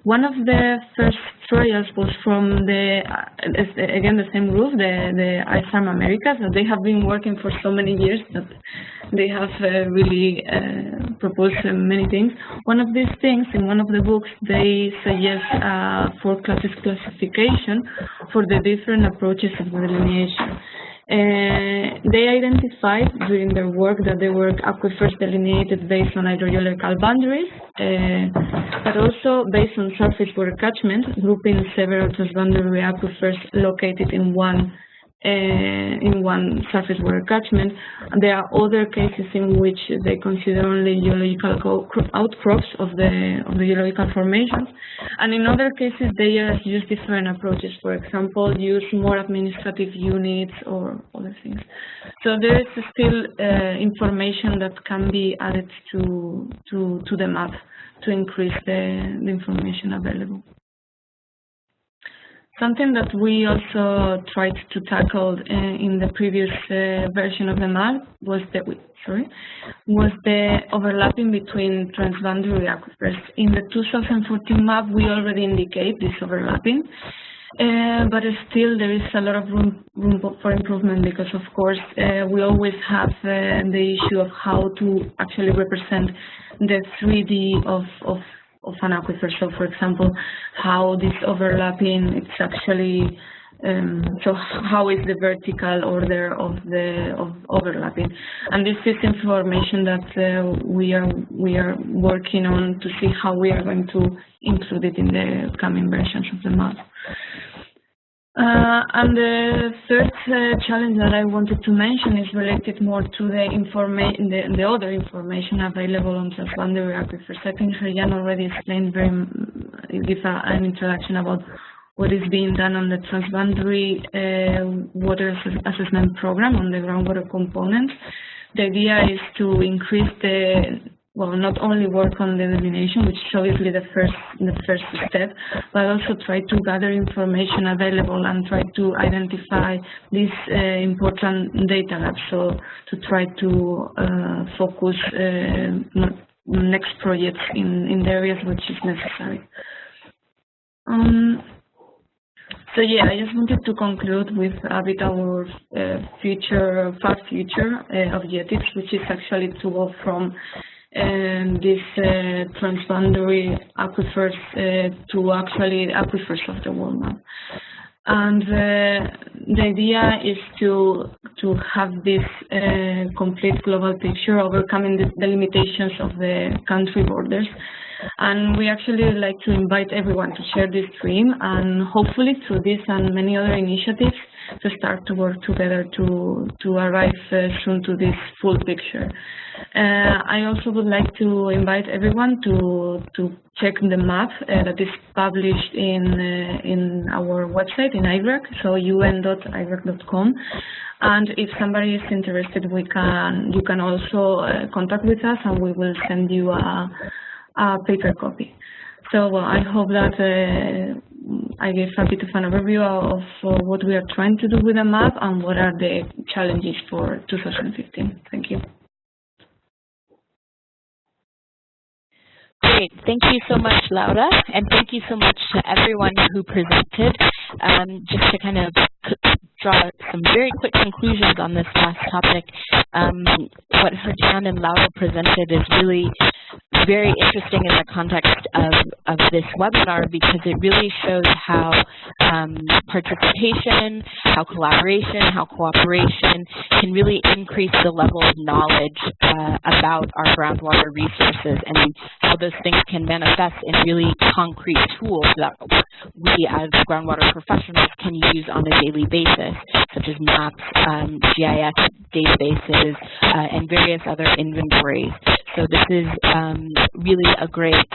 One of the first trials was from again the same group, the ISARM Americas. They have been working for so many years that they have really proposed many things. One of these things, in one of the books, they suggest four classes classification for the different approaches of delineation. They identified during their work that there were aquifers delineated based on hydrogeological boundaries, but also based on surface water catchment, grouping several transboundary aquifers located in one surface water catchment. And there are other cases in which they consider only geological outcrops of the geological formations, and in other cases they use different approaches. For example, use more administrative units or other things. So there is still information that can be added to the map to increase the information available. Something that we also tried to tackle in the previous version of the map was the overlapping between transboundary aquifers. In the 2014 map, we already indicate this overlapping, but still there is a lot of room for improvement because, of course, we always have the issue of how to actually represent the 3D of an aquifer. So, for example, how this overlapping, it's actually, so how is the vertical order of overlapping? And this is information that we are working on to see how we are going to include it in the coming versions of the map. And the third challenge that I wanted to mention is related more to the other information available on transboundary aquifers. I think Jan already explained give an introduction about what is being done on the transboundary water assessment program on the groundwater component. The idea is to increase the well, not only work on the delineation, which is obviously the first step, but also try to gather information available and try to identify these important data gaps. So to try to focus next projects in the areas which is necessary. So yeah, I just wanted to conclude with a bit our far future objectives, which is actually to go from these transboundary aquifers to actually aquifers of the world map. And the idea is to have this complete global picture, overcoming the limitations of the country borders. And we actually would like to invite everyone to share this dream, and hopefully through this and many other initiatives to start to work together to arrive soon to this full picture. I also would like to invite everyone to check the map that is published in our website in IGRAC, so un.igrac.com. And if somebody is interested, you can also contact with us, and we will send you a paper copy. So I hope that I gave a bit of an overview of what we are trying to do with the map and what are the challenges for 2015. Thank you. Great. Thank you so much, Laura, and thank you so much to everyone who presented. Just to kind of draw some very quick conclusions on this last topic, what Geert-Jan and Laura presented is really very interesting in the context of this webinar, because it really shows how participation, how collaboration, how cooperation can really increase the level of knowledge about our groundwater resources, and how those things can manifest in really concrete tools that we as groundwater professionals can use on a daily basis, such as maps, GIS databases, and various other inventories. So this is really a great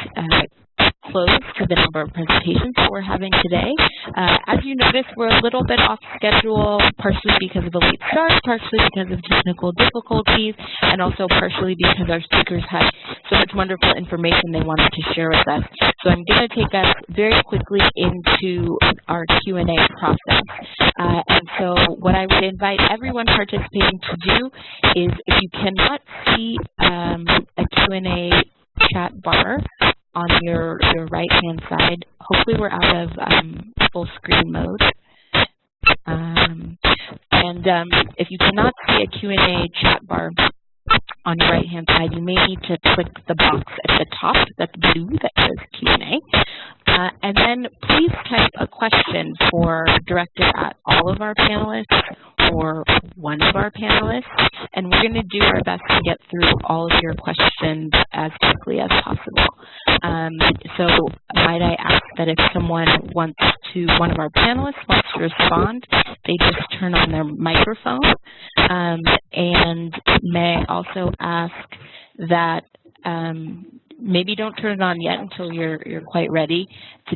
close to the number of presentations that we're having today. As you notice, we're a little bit off schedule, partially because of a late start, partially because of technical difficulties, and also partially because our speakers had so much wonderful information they wanted to share with us. So I'm going to take us very quickly into our Q&A process. And so what I would invite everyone participating to do is, if you cannot see a Q&A chat bar on your right-hand side, hopefully we're out of full screen mode. If you cannot see a Q&A chat bar on your right-hand side, you may need to click the box at the top that's blue that says Q&A. And then please type a question directed at all of our panelists or one of our panelists, and we're going to do our best to get through all of your questions as quickly as possible. So might I ask that if one of our panelists wants to respond, they just turn on their microphone, and may I also ask that maybe don't turn it on yet until you're quite ready,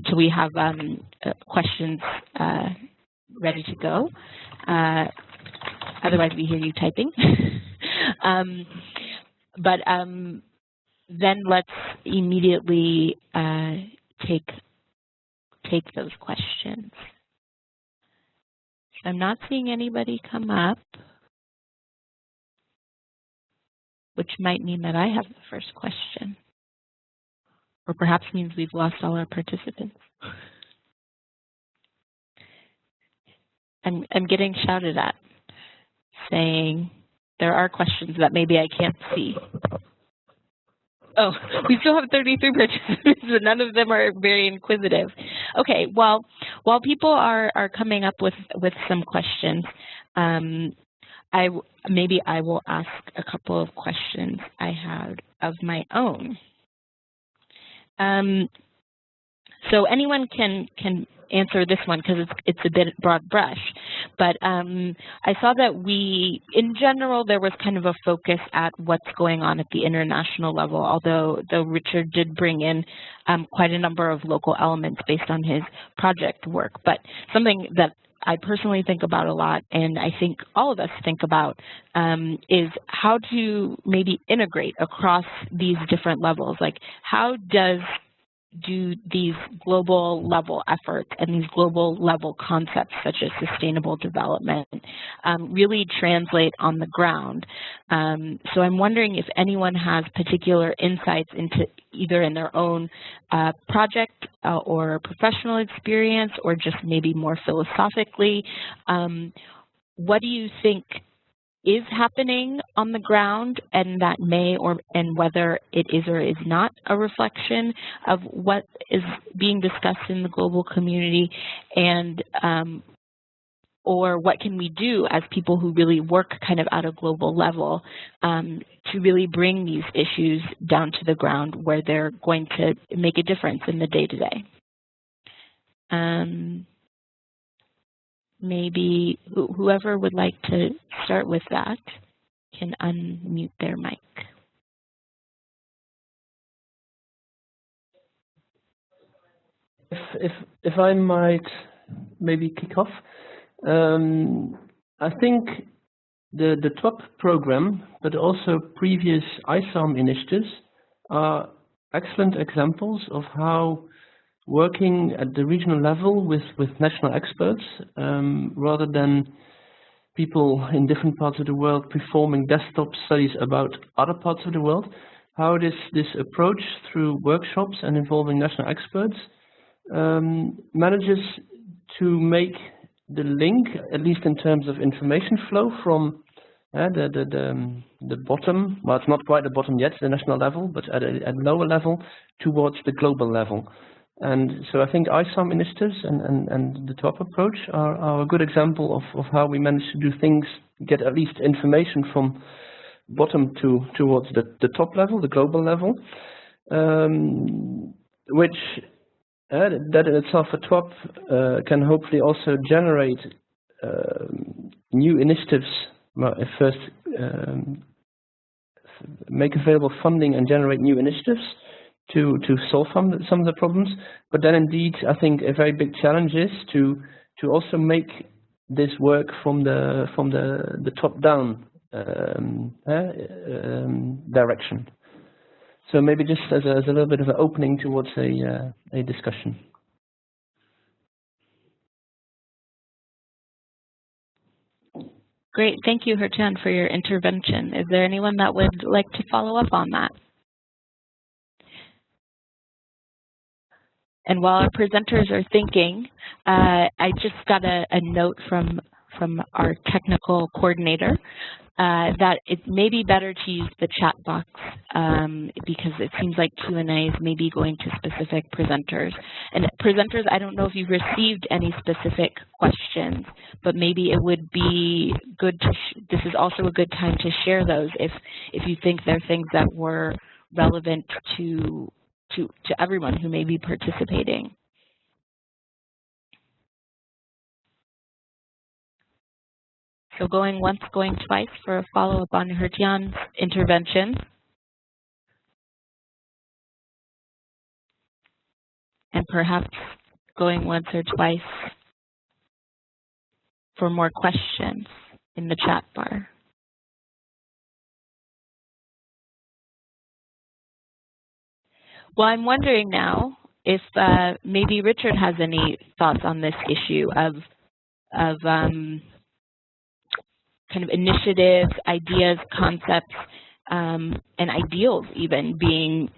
till we have questions ready to go. Otherwise, we hear you typing. Then let's immediately take those questions. I'm not seeing anybody come up, which might mean that I have the first question, or perhaps means we've lost all our participants. I'm getting shouted at, saying there are questions that maybe I can't see. Oh, we still have 33 participants, but none of them are very inquisitive. Okay, well, while people are coming up with some questions, maybe I will ask a couple of questions I had of my own. So anyone can answer this one because it's a bit broad brush, but I saw that in general, there was kind of a focus at what's going on at the international level, although Richard did bring in quite a number of local elements based on his project work. But something that I personally think about a lot, and I think all of us think about, is how to maybe integrate across these different levels. Like, how do these global level efforts and these global level concepts such as sustainable development really translate on the ground? So I'm wondering if anyone has particular insights into either in their own project or professional experience, or just maybe more philosophically, what do you think is happening on the ground, and that may and whether it is or is not a reflection of what is being discussed in the global community, and or what can we do as people who really work kind of at a global level to really bring these issues down to the ground where they're going to make a difference in the day-to-day. Maybe whoever would like to start with that can unmute their mic. If I might maybe kick off, I think the top program, but also previous ISAM initiatives are excellent examples of how working at the regional level with national experts, rather than people in different parts of the world performing desktop studies about other parts of the world, how this approach through workshops and involving national experts manages to make the link, at least in terms of information flow, from the bottom, well, it's not quite the bottom yet, the national level, but at a lower level, towards the global level. And so I think ISAM initiatives and the top approach are a good example of how we manage to do things, get at least information from bottom towards the top level, the global level, which that in itself at top can hopefully also generate new initiatives. Well, first make available funding and generate new initiatives to solve some of the problems, but then indeed I think a very big challenge is to also make this work from the top down direction. So maybe just as a little bit of an opening towards a discussion. Great, thank you, Geert-Jan, for your intervention. Is there anyone that would like to follow up on that? And while our presenters are thinking, I just got a note from our technical coordinator that it may be better to use the chat box because it seems like Q&A is maybe going to specific presenters. And presenters, I don't know if you've received any specific questions, but maybe it would be good to, this is also a good time to share those if you think there are things that were relevant to everyone who may be participating. So going once, going twice for a follow-up on Geert-Jan's intervention. And perhaps going once or twice for more questions in the chat bar. Well, I'm wondering now if maybe Richard has any thoughts on this issue of kind of initiatives, ideas, concepts, and ideals even being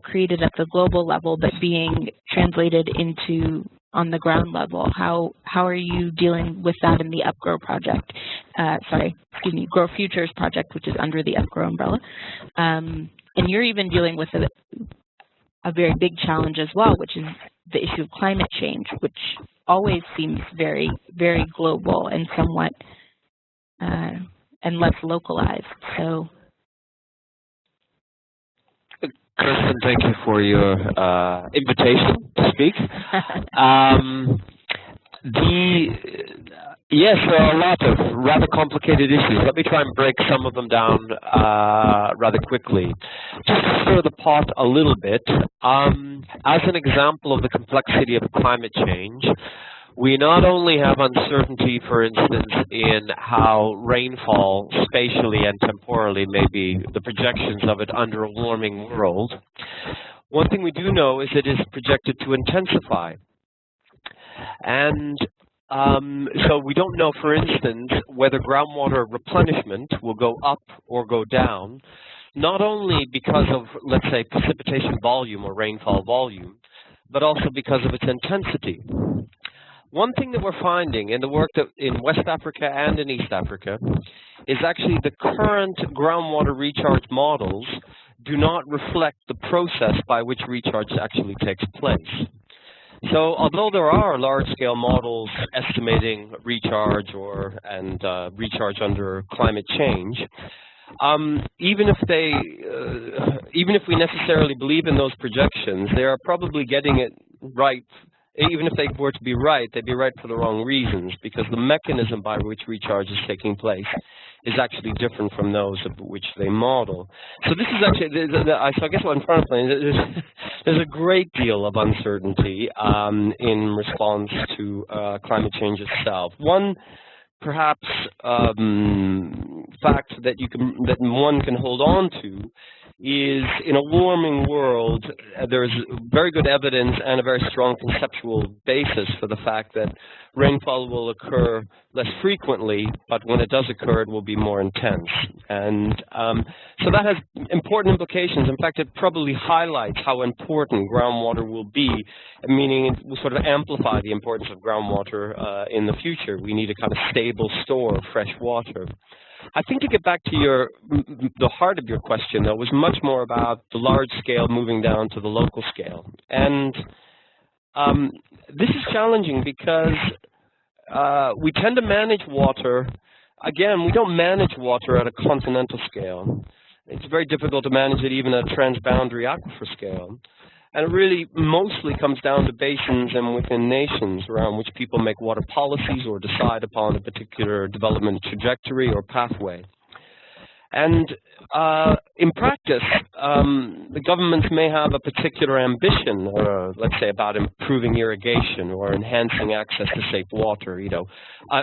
created at the global level, but being translated into on the ground level. How are you dealing with that in the UpGrow project? Grow Futures project, which is under the UpGrow umbrella. And you're even dealing with a very big challenge as well, which is the issue of climate change, which always seems very, very global and somewhat and less localized. So, Kirsten, thank you for your invitation to speak. Yes, there are a lot of rather complicated issues. Let me try and break some of them down rather quickly. Just to stir the pot a little bit, as an example of the complexity of climate change, we not only have uncertainty, for instance, in how rainfall spatially and temporally may be, the projections of it under a warming world. One thing we do know is it is projected to intensify. And so we don't know, for instance, whether groundwater replenishment will go up or go down, not only because of, let's say, precipitation volume or rainfall volume, but also because of its intensity. One thing that we're finding in the work that in West Africa and in East Africa is actually the current groundwater recharge models do not reflect the process by which recharge actually takes place. So although there are large-scale models estimating recharge and recharge under climate change, even if we necessarily believe in those projections, they are probably getting it right. Even if they were to be right, they'd be right for the wrong reasons, because the mechanism by which recharge is taking place is actually different from those of which they model. So this is actually, so I guess what I'm trying to say, there's a great deal of uncertainty in response to climate change itself. One perhaps fact that one can hold on to is, in a warming world, there's very good evidence and a very strong conceptual basis for the fact that rainfall will occur less frequently, but when it does occur, it will be more intense. And so that has important implications. In fact, it probably highlights how important groundwater will be, meaning it will sort of amplify the importance of groundwater in the future. We need a kind of stable store of fresh water. I think to get back to the heart of your question, though, was much more about the large scale moving down to the local scale. And this is challenging because we tend to manage water. Again, we don't manage water at a continental scale. It's very difficult to manage it even at a transboundary aquifer scale. And it really mostly comes down to basins and within nations around which people make water policies or decide upon a particular development trajectory or pathway. And in practice, the governments may have a particular ambition, or let's say about improving irrigation or enhancing access to safe water,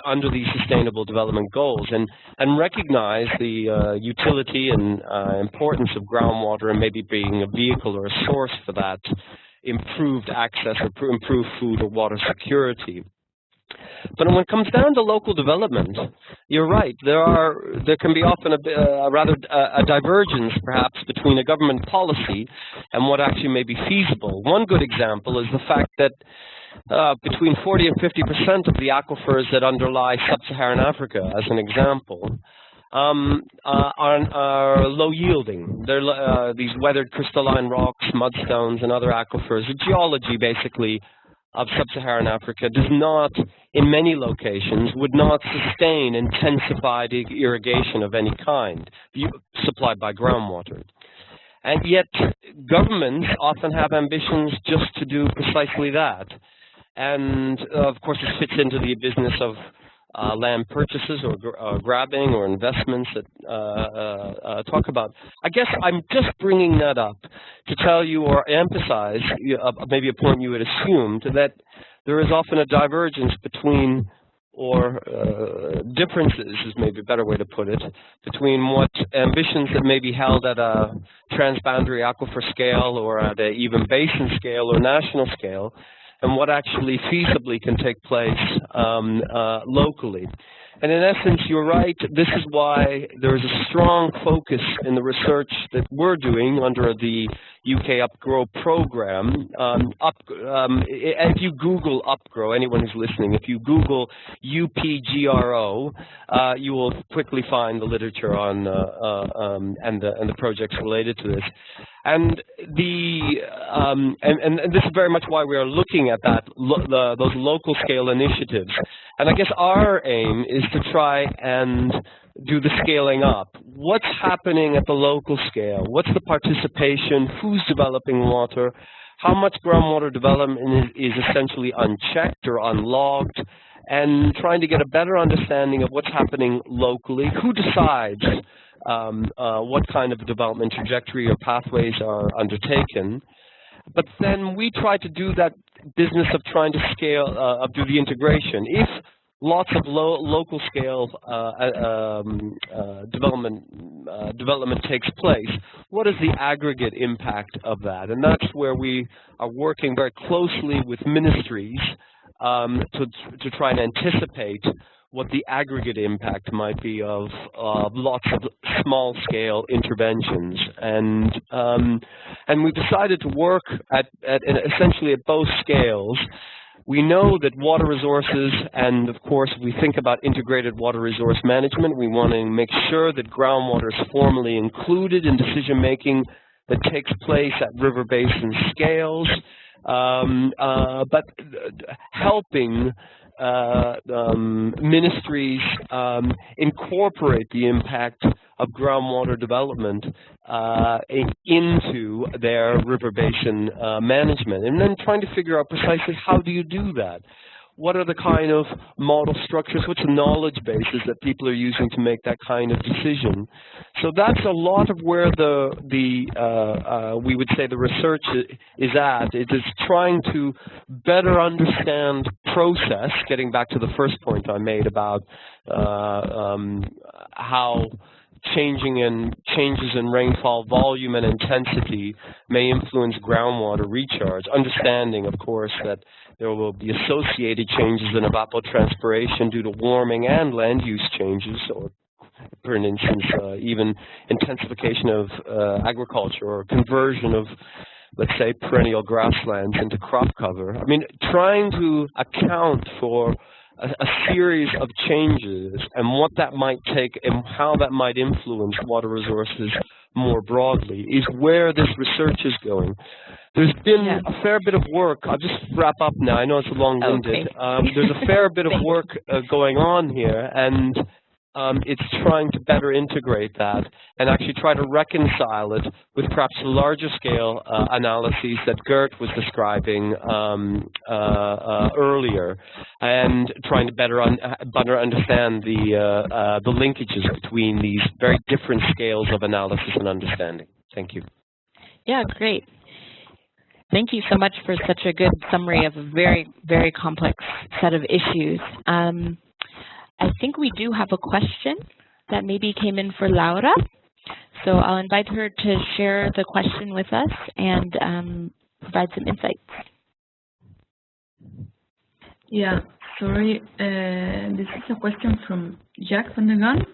under these sustainable development goals, and recognize the utility and importance of groundwater and maybe being a vehicle or a source for that improved access or improved food or water security. But when it comes down to local development, you're right. There can be often a divergence, perhaps, between a government policy and what actually may be feasible. One good example is the fact that between 40 and 50% of the aquifers that underlie sub-Saharan Africa, as an example, are low yielding. They're these weathered crystalline rocks, mudstones, and other aquifers. The geology, basically, of sub-Saharan Africa does not, in many locations, would not sustain intensified irrigation of any kind supplied by groundwater. And yet, governments often have ambitions just to do precisely that. And, of course, this fits into the business of land purchases or grabbing or investments that talk about. I guess I'm just bringing that up to tell you or emphasize maybe a point you had assumed, that there is often a divergence between, or differences is maybe a better way to put it, between what ambitions that may be held at a transboundary aquifer scale or at an even basin scale or national scale, and what actually feasibly can take place locally. And in essence, you're right. This is why there is a strong focus in the research that we're doing under the UK UpGrow program. If you Google UpGrow, anyone who's listening, if you Google UPGRO, you will quickly find the literature on and the projects related to this. And and this is very much why we are looking at those local scale initiatives. And I guess our aim is to try and do the scaling up. What's happening at the local scale? What's the participation? Who's developing water? How much groundwater development is essentially unchecked or unlogged? And trying to get a better understanding of what's happening locally. Who decides what kind of development trajectory or pathways are undertaken? But then we try to do that business of trying to scale, do the integration. If lots of local scale development takes place, what is the aggregate impact of that? And that's where we are working very closely with ministries to try and anticipate what the aggregate impact might be of lots of small-scale interventions, and we've decided to work at essentially at both scales. We know that water resources, and of course we think about integrated water resource management, we want to make sure that groundwater is formally included in decision-making that takes place at river basin scales, but helping ministries incorporate the impact of groundwater development into their river basin management, and then trying to figure out precisely how do you do that. What are the kind of model structures, what's the knowledge bases that people are using to make that kind of decision? So that's a lot of where we would say the research is at. It is trying to better understand process, getting back to the first point I made about how changes in rainfall volume and intensity may influence groundwater recharge, understanding, of course, that there will be associated changes in evapotranspiration due to warming and land use changes, or for instance, even intensification of agriculture or conversion of, let's say, perennial grasslands into crop cover. I mean, trying to account for a series of changes and what that might take and how that might influence water resources more broadly is where this research is going. There's been a fair bit of work. I'll just wrap up now. I know it's long-winded. Okay. There's a fair bit of work going on here, and it's trying to better integrate that and actually try to reconcile it with perhaps larger scale analyses that Geert was describing earlier, and trying to better understand the linkages between these very different scales of analysis and understanding. Thank you. Yeah, great. Thank you so much for such a good summary of a very, very complex set of issues. I think we do have a question that maybe came in for Laura. So I'll invite her to share the question with us and provide some insights. Yeah, sorry. This is a question from Jack van der Laan.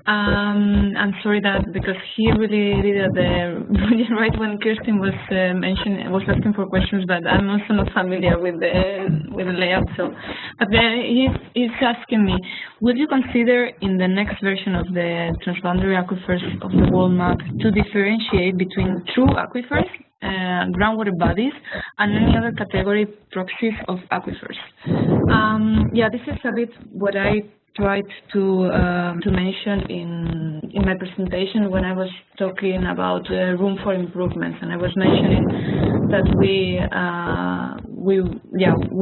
I'm sorry that because he really did it right when Kirsten was asking for questions, but I'm also not familiar with the layout. So, but he's asking me, would you consider in the next version of the Transboundary aquifers of the world map to differentiate between true aquifers, groundwater bodies, and any other category proxies of aquifers? Yeah, this is a bit what I tried to mention in my presentation when I was talking about room for improvements, and I was mentioning that we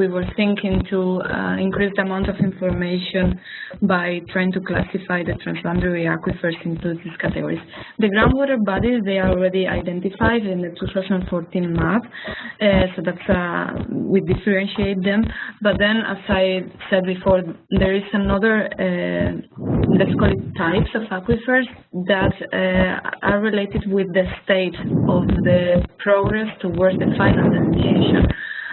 were thinking to increase the amount of information by trying to classify the transboundary aquifers into these categories. The groundwater bodies, they are already identified in the 2014 map, so that's we differentiate them. But then, as I said before, there is another let's call it types of aquifers that are related with the state of the progress towards the final delineation.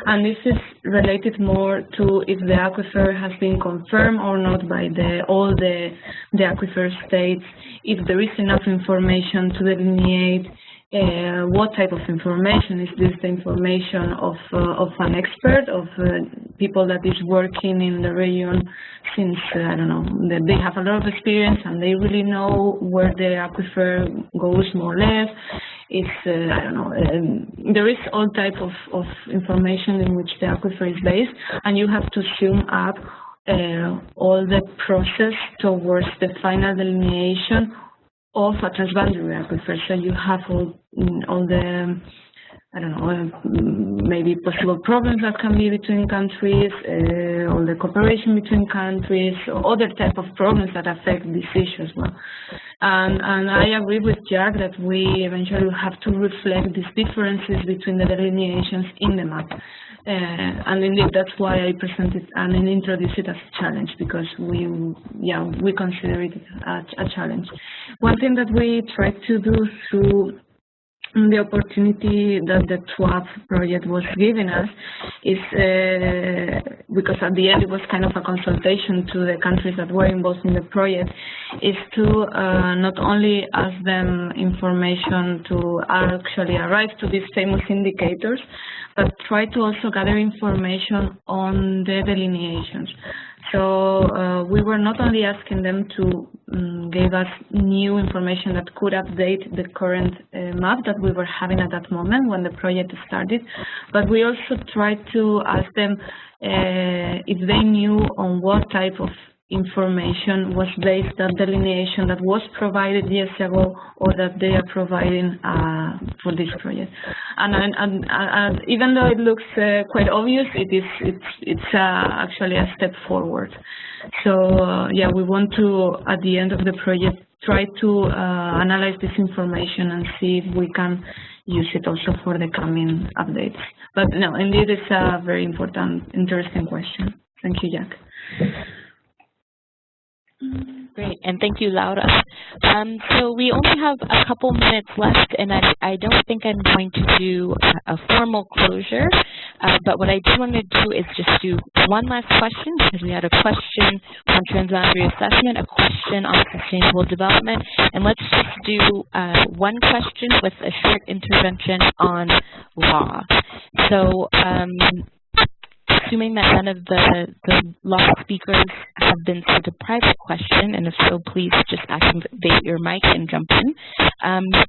And this is related more to if the aquifer has been confirmed or not by all the aquifer states, if there is enough information to delineate what type of information. Is this the information of an expert, of people that is working in the region since, I don't know, they have a lot of experience and they really know where the aquifer goes more or less. It's, I don't know, there is all type of information in which the aquifer is based, and you have to sum up all the process towards the final delineation of a transboundary aquifer. So you have all the I don't know, maybe possible problems that can be between countries, or the cooperation between countries, or other type of problems that affect this issue as well. And I agree with Jack that we eventually have to reflect these differences between the delineations in the map. And indeed, that's why I presented and introduced it as a challenge, because we consider it a challenge. One thing that we tried to do through the opportunity that the TWAP project was giving us is, because at the end it was kind of a consultation to the countries that were involved in the project, is to not only ask them information to actually arrive to these famous indicators, but try to also gather information on the delineations. So we were not only asking them to give us new information that could update the current map that we were having at that moment when the project started, but we also tried to ask them if they knew on what type of information was based that delineation that was provided years ago or that they are providing for this project. And even though it looks quite obvious, it's actually a step forward. So yeah, we want to, at the end of the project, try to analyze this information and see if we can use it also for the coming updates. But no, indeed, it's a very important, interesting question. Thank you, Jack. Great, and thank you, Laura. So we only have a couple minutes left, and I don't think I'm going to do a formal closure, but what I do want to do is just do one last question, because we had a question on transboundary assessment, a question on sustainable development, and let's just do one question with a short intervention on law. So, assuming that none of the law speakers have been sent a private question, and if so, please just activate your mic and jump in.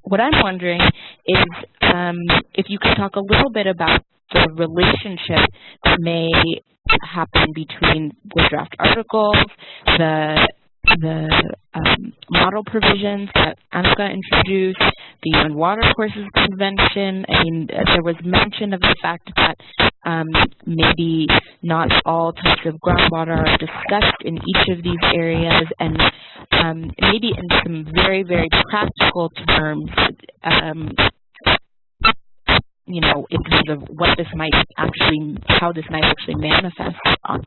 What I'm wondering is if you could talk a little bit about the relationship that may happen between the draft articles, the model provisions that ANCA introduced, the UN Water Courses Convention. I mean, there was mention of the fact that maybe not all types of groundwater are discussed in each of these areas, and maybe in some very, very practical terms, you know, in terms of what this might actually, how this might actually manifest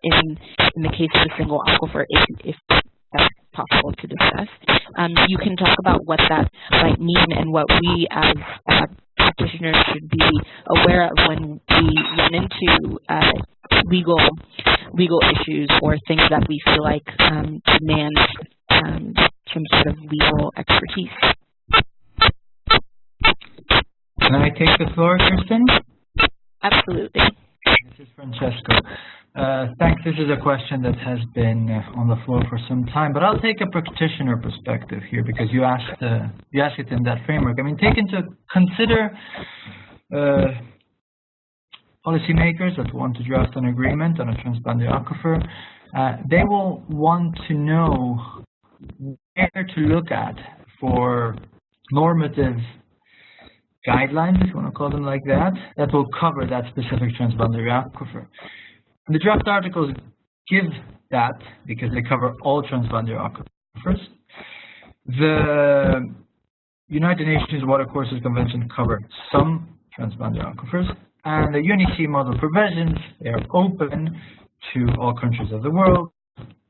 in the case of a single aquifer, if that's possible to discuss. You can talk about what that might mean and what we as practitioners should be aware of when we run into legal issues or things that we feel like demand some sort of legal expertise. Can I take the floor, Kirsten? Absolutely. This is Francesco. Thanks. This is a question that has been on the floor for some time, but I'll take a practitioner perspective here because you asked it in that framework. I mean, consider policymakers that want to draft an agreement on a transboundary aquifer. They will want to know where to look at for normative guidelines, if you want to call them like that, that will cover that specific transboundary aquifer. The draft articles give that because they cover all transboundary aquifers. The United Nations Water Courses Convention covers some transboundary aquifers, and the UNEC model provisions, they are open to all countries of the world,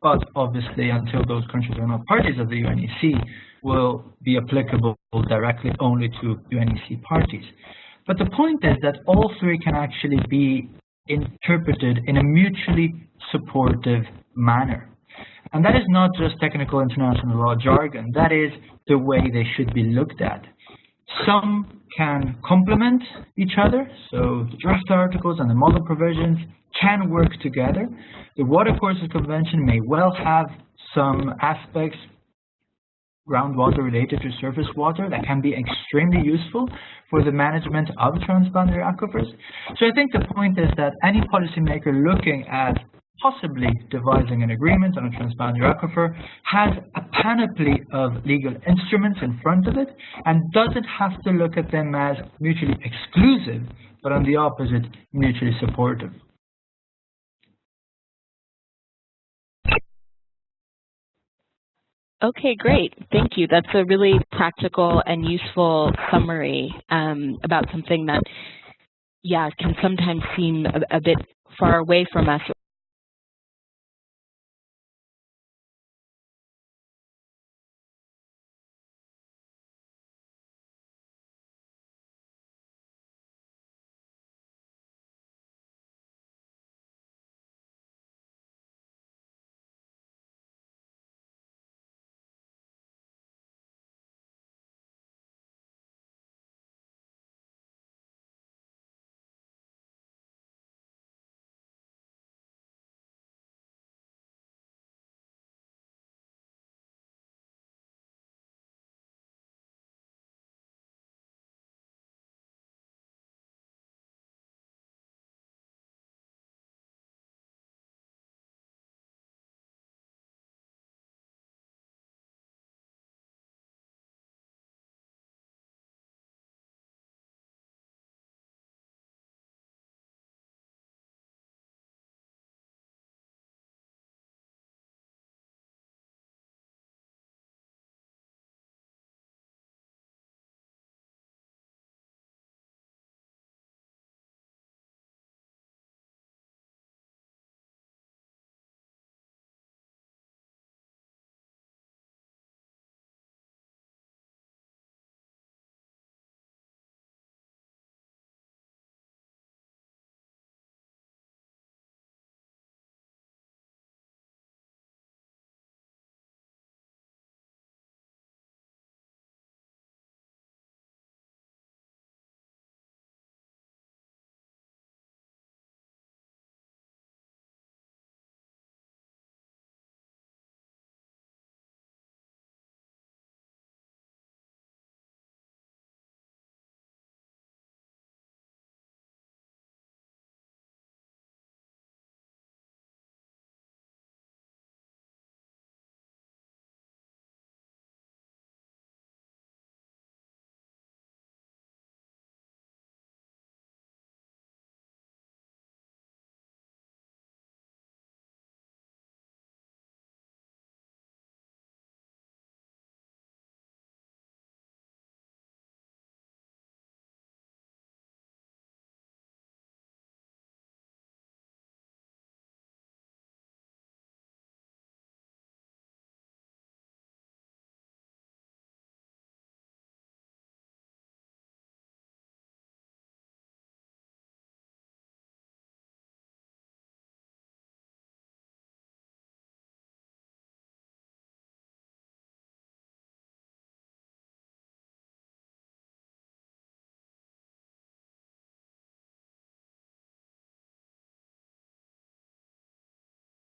but obviously until those countries are not parties of the UNEC, will be applicable directly only to UNEC parties. But the point is that all three can actually be interpreted in a mutually supportive manner. And that is not just technical international law jargon, that is the way they should be looked at. Some can complement each other, so the draft articles and the model provisions can work together. The Water Courses Convention may well have some aspects groundwater related to surface water that can be extremely useful for the management of transboundary aquifers. So I think the point is that any policymaker looking at possibly devising an agreement on a transboundary aquifer has a panoply of legal instruments in front of it and doesn't have to look at them as mutually exclusive, but on the opposite, mutually supportive. Okay, great. Thank you. That's a really practical and useful summary about something that, yeah, can sometimes seem a bit far away from us